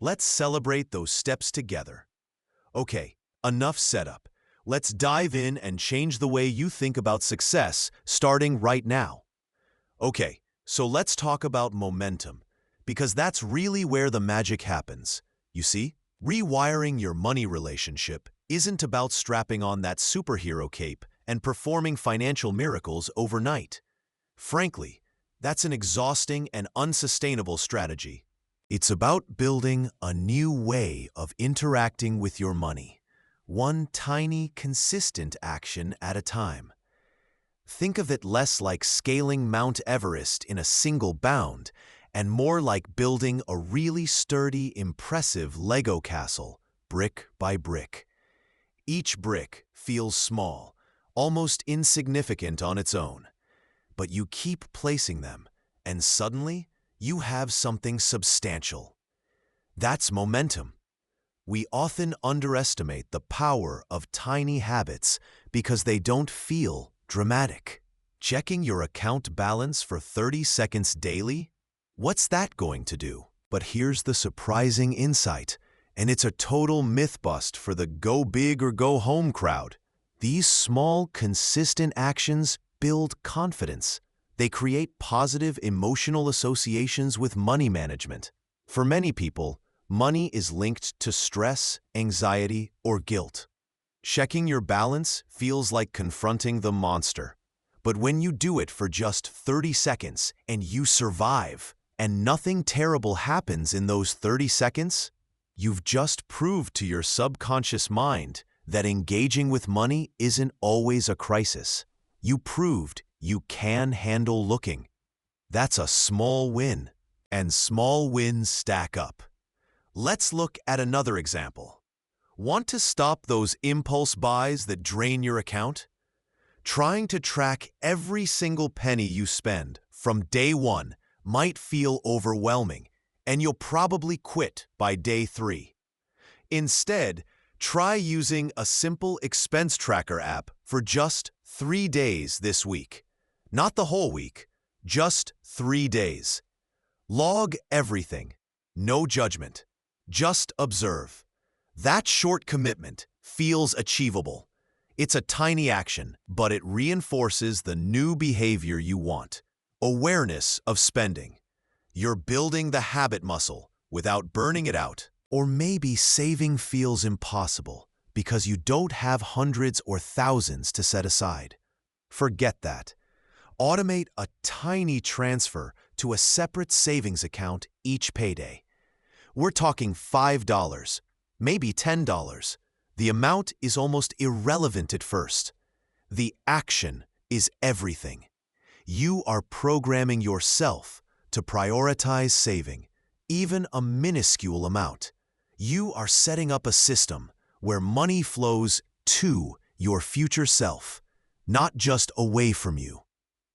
Let's celebrate those steps together. Okay, enough setup. Let's dive in and change the way you think about success, starting right now. Okay, so let's talk about momentum, because that's really where the magic happens. You see, rewiring your money relationship isn't about strapping on that superhero cape and performing financial miracles overnight. Frankly, that's an exhausting and unsustainable strategy. It's about building a new way of interacting with your money, one tiny, consistent action at a time. Think of it less like scaling Mount Everest in a single bound and more like building a really sturdy, impressive Lego castle, brick by brick. Each brick feels small, almost insignificant on its own. But you keep placing them, and suddenly you have something substantial. That's momentum. We often underestimate the power of tiny habits because they don't feel dramatic. Checking your account balance for 30 seconds daily? What's that going to do? But here's the surprising insight, and it's a total myth bust for the go big or go home crowd. These small, consistent actions build confidence. They create positive emotional associations with money management. For many people, money is linked to stress, anxiety, or guilt. Checking your balance feels like confronting the monster. But when you do it for just 30 seconds and you survive, and nothing terrible happens in those 30 seconds, you've just proved to your subconscious mind that engaging with money isn't always a crisis. You proved you can handle looking. That's a small win, and small wins stack up. Let's look at another example. Want to stop those impulse buys that drain your account? Trying to track every single penny you spend from day one might feel overwhelming, and you'll probably quit by day 3. Instead, try using a simple expense tracker app for just 3 days this week. Not the whole week, just 3 days. Log everything. No judgment. Just observe. That short commitment feels achievable. It's a tiny action, but it reinforces the new behavior you want. Awareness of spending. You're building the habit muscle without burning it out. Or maybe saving feels impossible because you don't have hundreds or thousands to set aside. Forget that. Automate a tiny transfer to a separate savings account each payday. We're talking $5, maybe $10. The amount is almost irrelevant at first. The action is everything. You are programming yourself to prioritize saving, even a minuscule amount. You are setting up a system where money flows to your future self, not just away from you.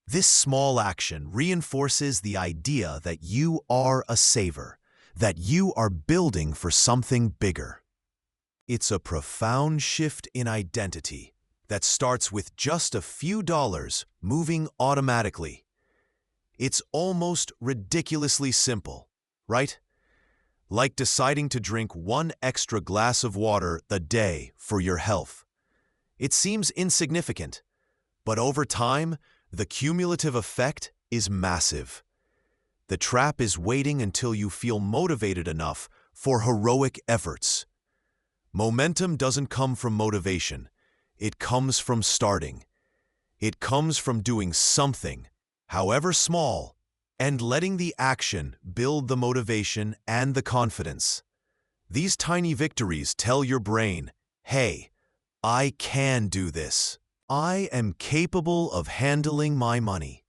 This small action reinforces the idea that you are a saver, that you are building for something bigger. It's a profound shift in identity that starts with just a few dollars moving automatically. It's almost ridiculously simple, right? Like deciding to drink 1 extra glass of water a day for your health. It seems insignificant, but over time, the cumulative effect is massive. The trap is waiting until you feel motivated enough for heroic efforts. Momentum doesn't come from motivation. It comes from starting. It comes from doing something, however small, and letting the action build the motivation and the confidence. These tiny victories tell your brain, hey, I can do this. I am capable of handling my money.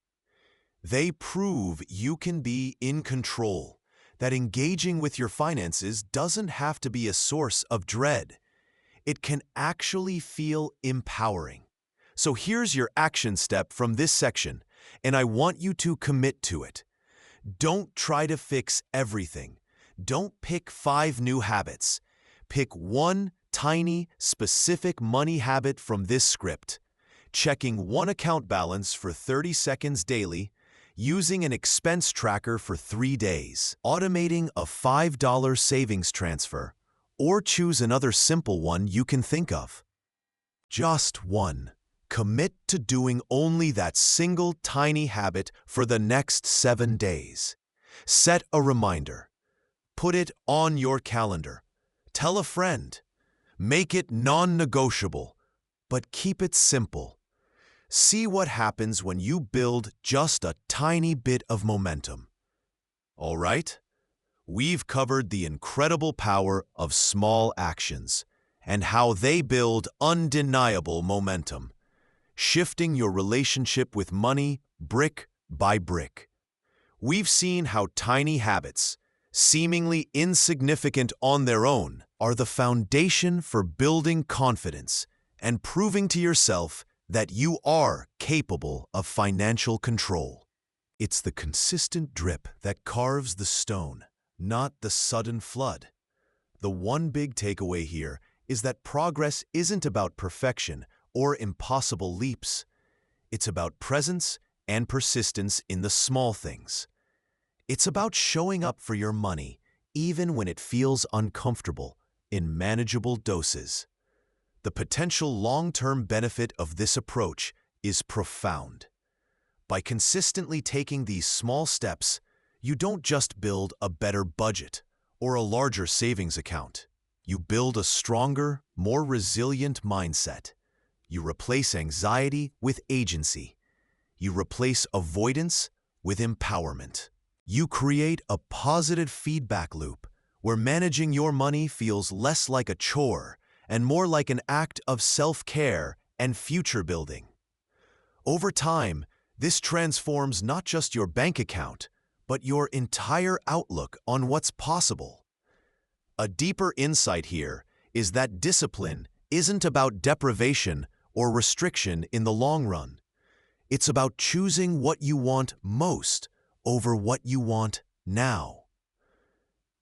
They prove you can be in control, that engaging with your finances doesn't have to be a source of dread. It can actually feel empowering. So here's your action step from this section, and I want you to commit to it. Don't try to fix everything. Don't pick 5 new habits. Pick one tiny, specific money habit from this script. Checking one account balance for 30 seconds daily, using an expense tracker for 3 days, automating a $5 savings transfer, or choose another simple one you can think of. Just one. Commit to doing only that single tiny habit for the next 7 days. Set a reminder. Put it on your calendar. Tell a friend. Make it non-negotiable, but keep it simple. See what happens when you build just a tiny bit of momentum. All right? We've covered the incredible power of small actions and how they build undeniable momentum, shifting your relationship with money brick by brick. We've seen how tiny habits, seemingly insignificant on their own, are the foundation for building confidence and proving to yourself that you are capable of financial control. It's the consistent drip that carves the stone, not the sudden flood. The one big takeaway here is that progress isn't about perfection or impossible leaps. It's about presence and persistence in the small things. It's about showing up for your money, even when it feels uncomfortable, in manageable doses. The potential long-term benefit of this approach is profound. By consistently taking these small steps, you don't just build a better budget or a larger savings account. You build a stronger, more resilient mindset. You replace anxiety with agency. You replace avoidance with empowerment. You create a positive feedback loop where managing your money feels less like a chore and more like an act of self-care and future building. Over time, this transforms not just your bank account, but your entire outlook on what's possible. A deeper insight here is that discipline isn't about deprivation or restriction in the long run. It's about choosing what you want most over what you want now.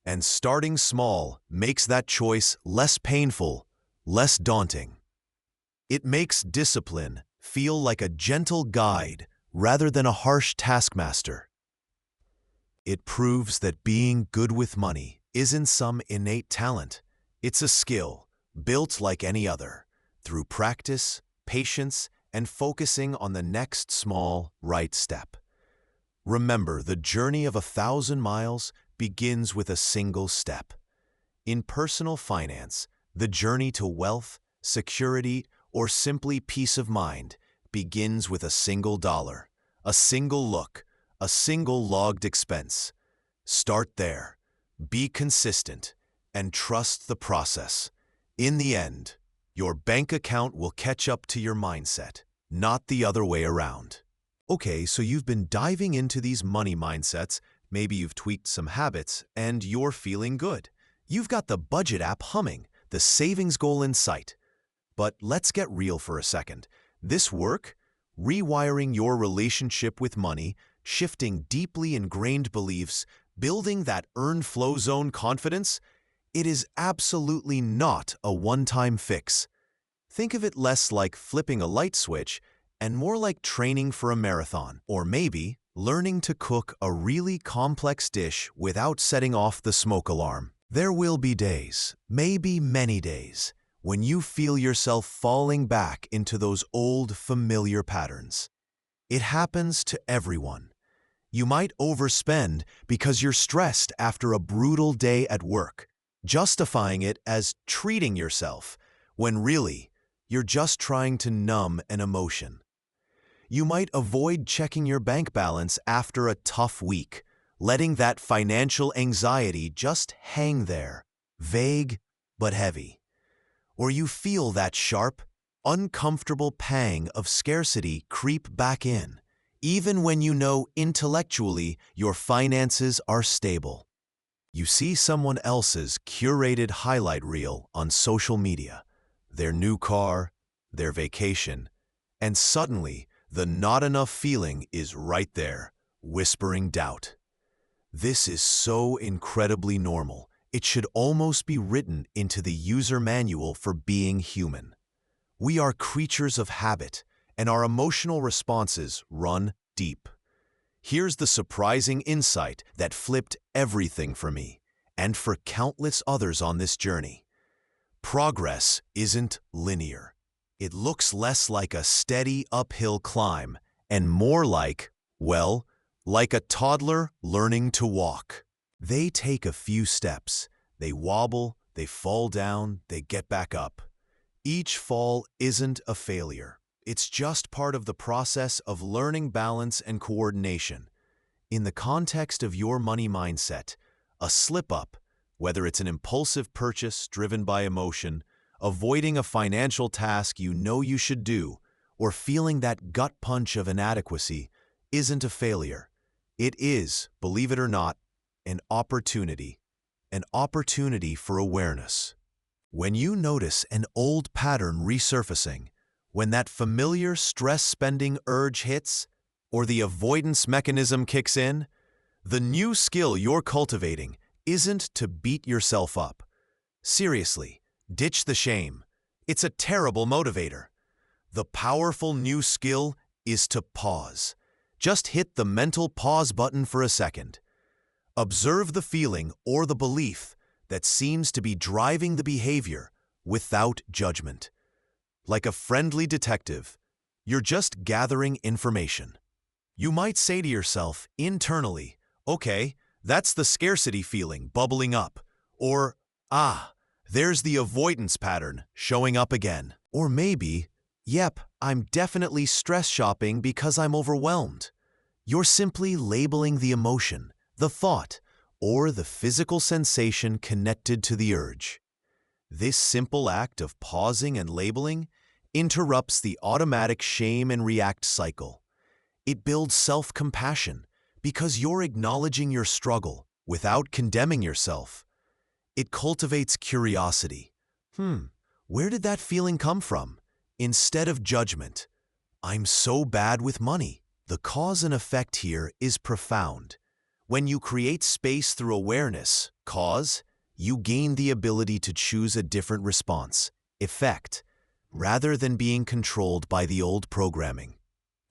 And starting small makes that choice less painful, less daunting. It makes discipline feel like a gentle guide rather than a harsh taskmaster. It proves that being good with money isn't some innate talent. It's a skill, built like any other, through practice, patience, and focusing on the next small, right step. Remember, the journey of 1,000 miles begins with a single step. In personal finance, the journey to wealth, security, or simply peace of mind begins with a single dollar, a single look, a single logged expense. Start there, be consistent, and trust the process. In the end, your bank account will catch up to your mindset, not the other way around. Okay, so you've been diving into these money mindsets, maybe you've tweaked some habits, and you're feeling good. You've got the budget app humming, the savings goal in sight. But let's get real for a second. This work, rewiring your relationship with money, shifting deeply ingrained beliefs, building that earn flow zone confidence, it is absolutely not a one-time fix. Think of it less like flipping a light switch and more like training for a marathon, or maybe learning to cook a really complex dish without setting off the smoke alarm. There will be days, maybe many days, when you feel yourself falling back into those old familiar patterns. It happens to everyone. You might overspend because you're stressed after a brutal day at work, justifying it as treating yourself, when really, you're just trying to numb an emotion. You might avoid checking your bank balance after a tough week, letting that financial anxiety just hang there, vague but heavy. Or you feel that sharp, uncomfortable pang of scarcity creep back in, even when you know intellectually your finances are stable. You see someone else's curated highlight reel on social media, their new car, their vacation, and suddenly the not enough feeling is right there, whispering doubt. This is so incredibly normal, it should almost be written into the user manual for being human. We are creatures of habit, and our emotional responses run deep. Here's the surprising insight that flipped everything for me, and for countless others on this journey. Progress isn't linear. It looks less like a steady uphill climb and more like, well, like a toddler learning to walk. They take a few steps, they wobble, they fall down, they get back up. Each fall isn't a failure. It's just part of the process of learning balance and coordination. In the context of your money mindset, a slip-up, whether it's an impulsive purchase driven by emotion, avoiding a financial task you know you should do, or feeling that gut punch of inadequacy, isn't a failure. It is, believe it or not, an opportunity for awareness. When you notice an old pattern resurfacing, when that familiar stress-spending urge hits, or the avoidance mechanism kicks in, the new skill you're cultivating isn't to beat yourself up. Seriously, ditch the shame. It's a terrible motivator. The powerful new skill is to pause. Just hit the mental pause button for a second. Observe the feeling or the belief that seems to be driving the behavior without judgment. Like a friendly detective, you're just gathering information. You might say to yourself internally, okay, that's the scarcity feeling bubbling up. Or, there's the avoidance pattern showing up again. Or maybe, yep, I'm definitely stress shopping because I'm overwhelmed. You're simply labeling the emotion, the thought, or the physical sensation connected to the urge. This simple act of pausing and labeling interrupts the automatic shame and react cycle. It builds self-compassion because you're acknowledging your struggle without condemning yourself. It cultivates curiosity. Where did that feeling come from? Instead of judgment. I'm so bad with money. The cause and effect here is profound. When you create space through awareness, cause, you gain the ability to choose a different response, effect, rather than being controlled by the old programming.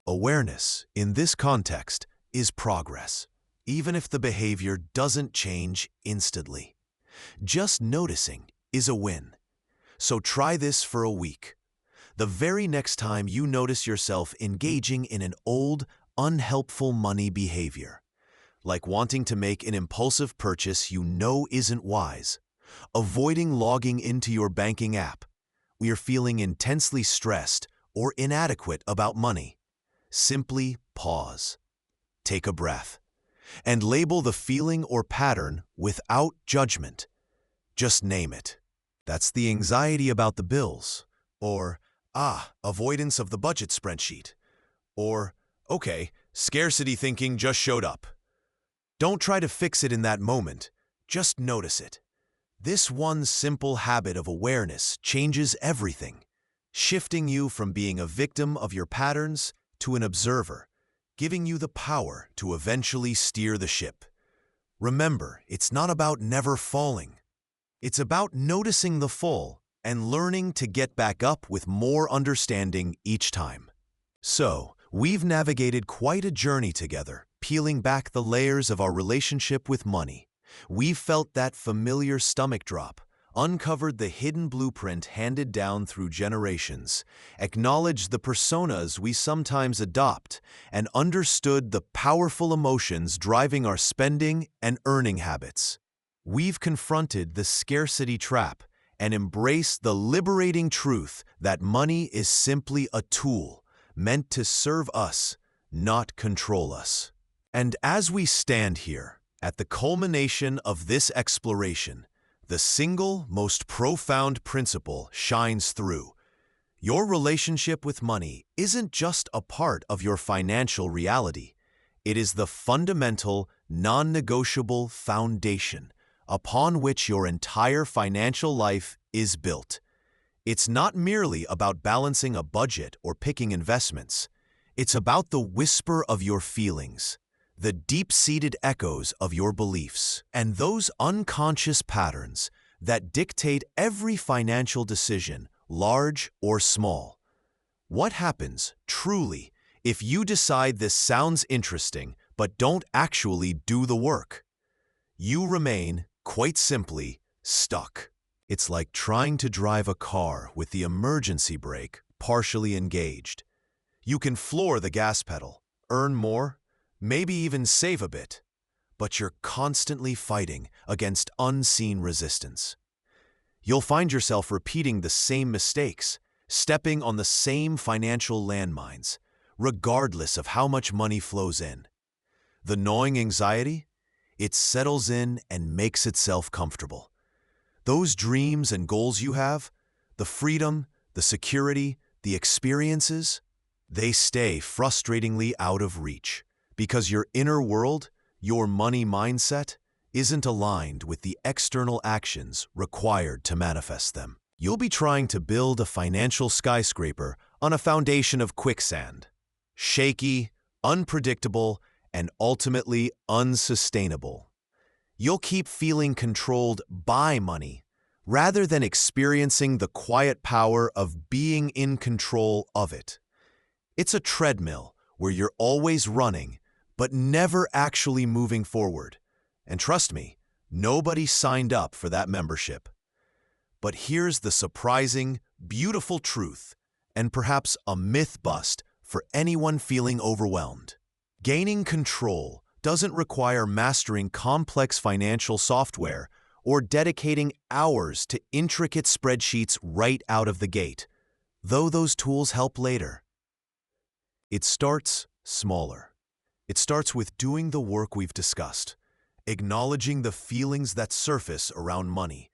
Awareness, in this context, is progress, even if the behavior doesn't change instantly. Just noticing is a win. So try this for a week. The very next time you notice yourself engaging in an old, unhelpful money behavior, like wanting to make an impulsive purchase you know isn't wise, avoiding logging into your banking app, you're feeling intensely stressed or inadequate about money, simply pause, take a breath, and label the feeling or pattern without judgment. Just name it. That's the anxiety about the bills, or, avoidance of the budget spreadsheet, or, okay, scarcity thinking just showed up. Don't try to fix it in that moment, just notice it. This one simple habit of awareness changes everything, shifting you from being a victim of your patterns to an observer, giving you the power to eventually steer the ship. Remember, it's not about never falling. It's about noticing the fall and learning to get back up with more understanding each time. So, we've navigated quite a journey together, peeling back the layers of our relationship with money. We've felt that familiar stomach drop, uncovered the hidden blueprint handed down through generations, acknowledged the personas we sometimes adopt, and understood the powerful emotions driving our spending and earning habits. We've confronted the scarcity trap and embraced the liberating truth that money is simply a tool meant to serve us, not control us. And as we stand here, at the culmination of this exploration, the single most profound principle shines through. Your relationship with money isn't just a part of your financial reality. It is the fundamental, non-negotiable foundation upon which your entire financial life is built. It's not merely about balancing a budget or picking investments. It's about the whisper of your feelings, the deep-seated echoes of your beliefs, and those unconscious patterns that dictate every financial decision, large or small. What happens, truly, if you decide this sounds interesting but don't actually do the work? You remain, quite simply, stuck. It's like trying to drive a car with the emergency brake partially engaged. You can floor the gas pedal, earn more, maybe even save a bit, but you're constantly fighting against unseen resistance. You'll find yourself repeating the same mistakes, stepping on the same financial landmines, regardless of how much money flows in. The gnawing anxiety? It settles in and makes itself comfortable. Those dreams and goals you have, the freedom, the security, the experiences, they stay frustratingly out of reach because your inner world, your money mindset, isn't aligned with the external actions required to manifest them. You'll be trying to build a financial skyscraper on a foundation of quicksand. Shaky, unpredictable, and ultimately unsustainable. You'll keep feeling controlled by money rather than experiencing the quiet power of being in control of it. It's a treadmill where you're always running but never actually moving forward. And trust me, nobody signed up for that membership. But here's the surprising, beautiful truth, and perhaps a myth bust for anyone feeling overwhelmed. Gaining control doesn't require mastering complex financial software or dedicating hours to intricate spreadsheets right out of the gate, though those tools help later. It starts smaller. It starts with doing the work we've discussed, acknowledging the feelings that surface around money,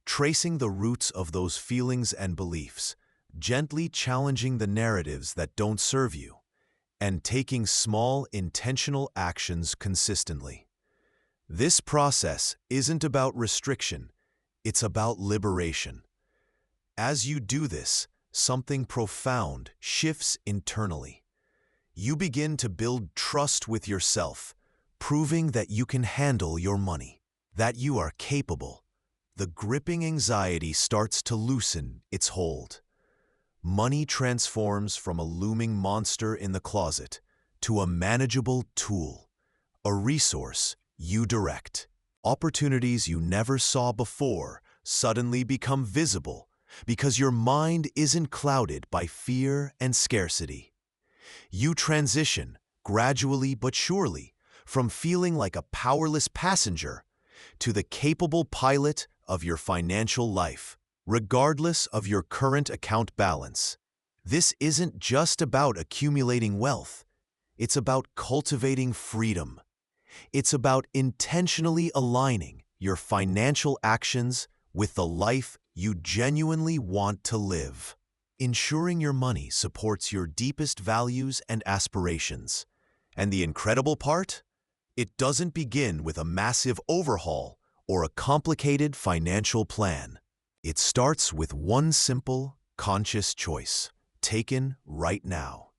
tracing the roots of those feelings and beliefs, gently challenging the narratives that don't serve you, and taking small, intentional actions consistently. This process isn't about restriction, it's about liberation. As you do this, something profound shifts internally. You begin to build trust with yourself, proving that you can handle your money, that you are capable. The gripping anxiety starts to loosen its hold. Money transforms from a looming monster in the closet to a manageable tool, a resource you direct. Opportunities you never saw before suddenly become visible because your mind isn't clouded by fear and scarcity. You transition, gradually but surely, from feeling like a powerless passenger to the capable pilot of your financial life, regardless of your current account balance. This isn't just about accumulating wealth. It's about cultivating freedom. It's about intentionally aligning your financial actions with the life you genuinely want to live. Ensuring your money supports your deepest values and aspirations. And the incredible part? It doesn't begin with a massive overhaul or a complicated financial plan. It starts with one simple, conscious choice, taken right now.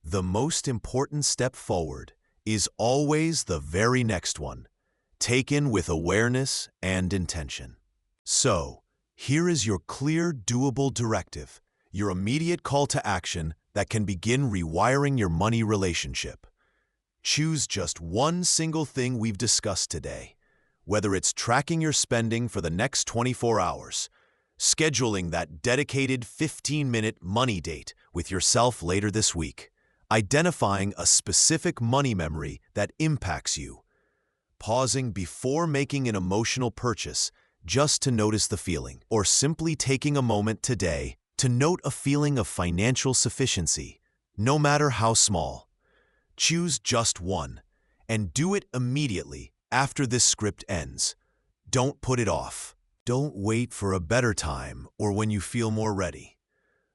The most important step forward is always the very next one, taken with awareness and intention. So, here is your clear, doable directive, your immediate call to action that can begin rewiring your money relationship. Choose just one single thing we've discussed today, whether it's tracking your spending for the next 24 hours, scheduling that dedicated 15-minute money date with yourself later this week, identifying a specific money memory that impacts you, pausing before making an emotional purchase just to notice the feeling, or simply taking a moment today to note a feeling of financial sufficiency, no matter how small. Choose just one, and do it immediately after this script ends. Don't put it off. Don't wait for a better time or when you feel more ready.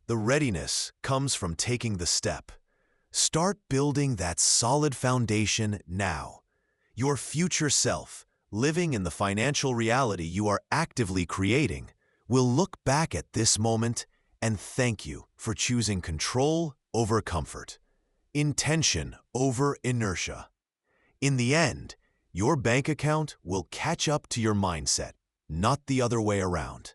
The readiness comes from taking the step. Start building that solid foundation now. Your future self, living in the financial reality you are actively creating, will look back at this moment and thank you for choosing control over comfort, intention over inertia. In the end, your bank account will catch up to your mindset, not the other way around.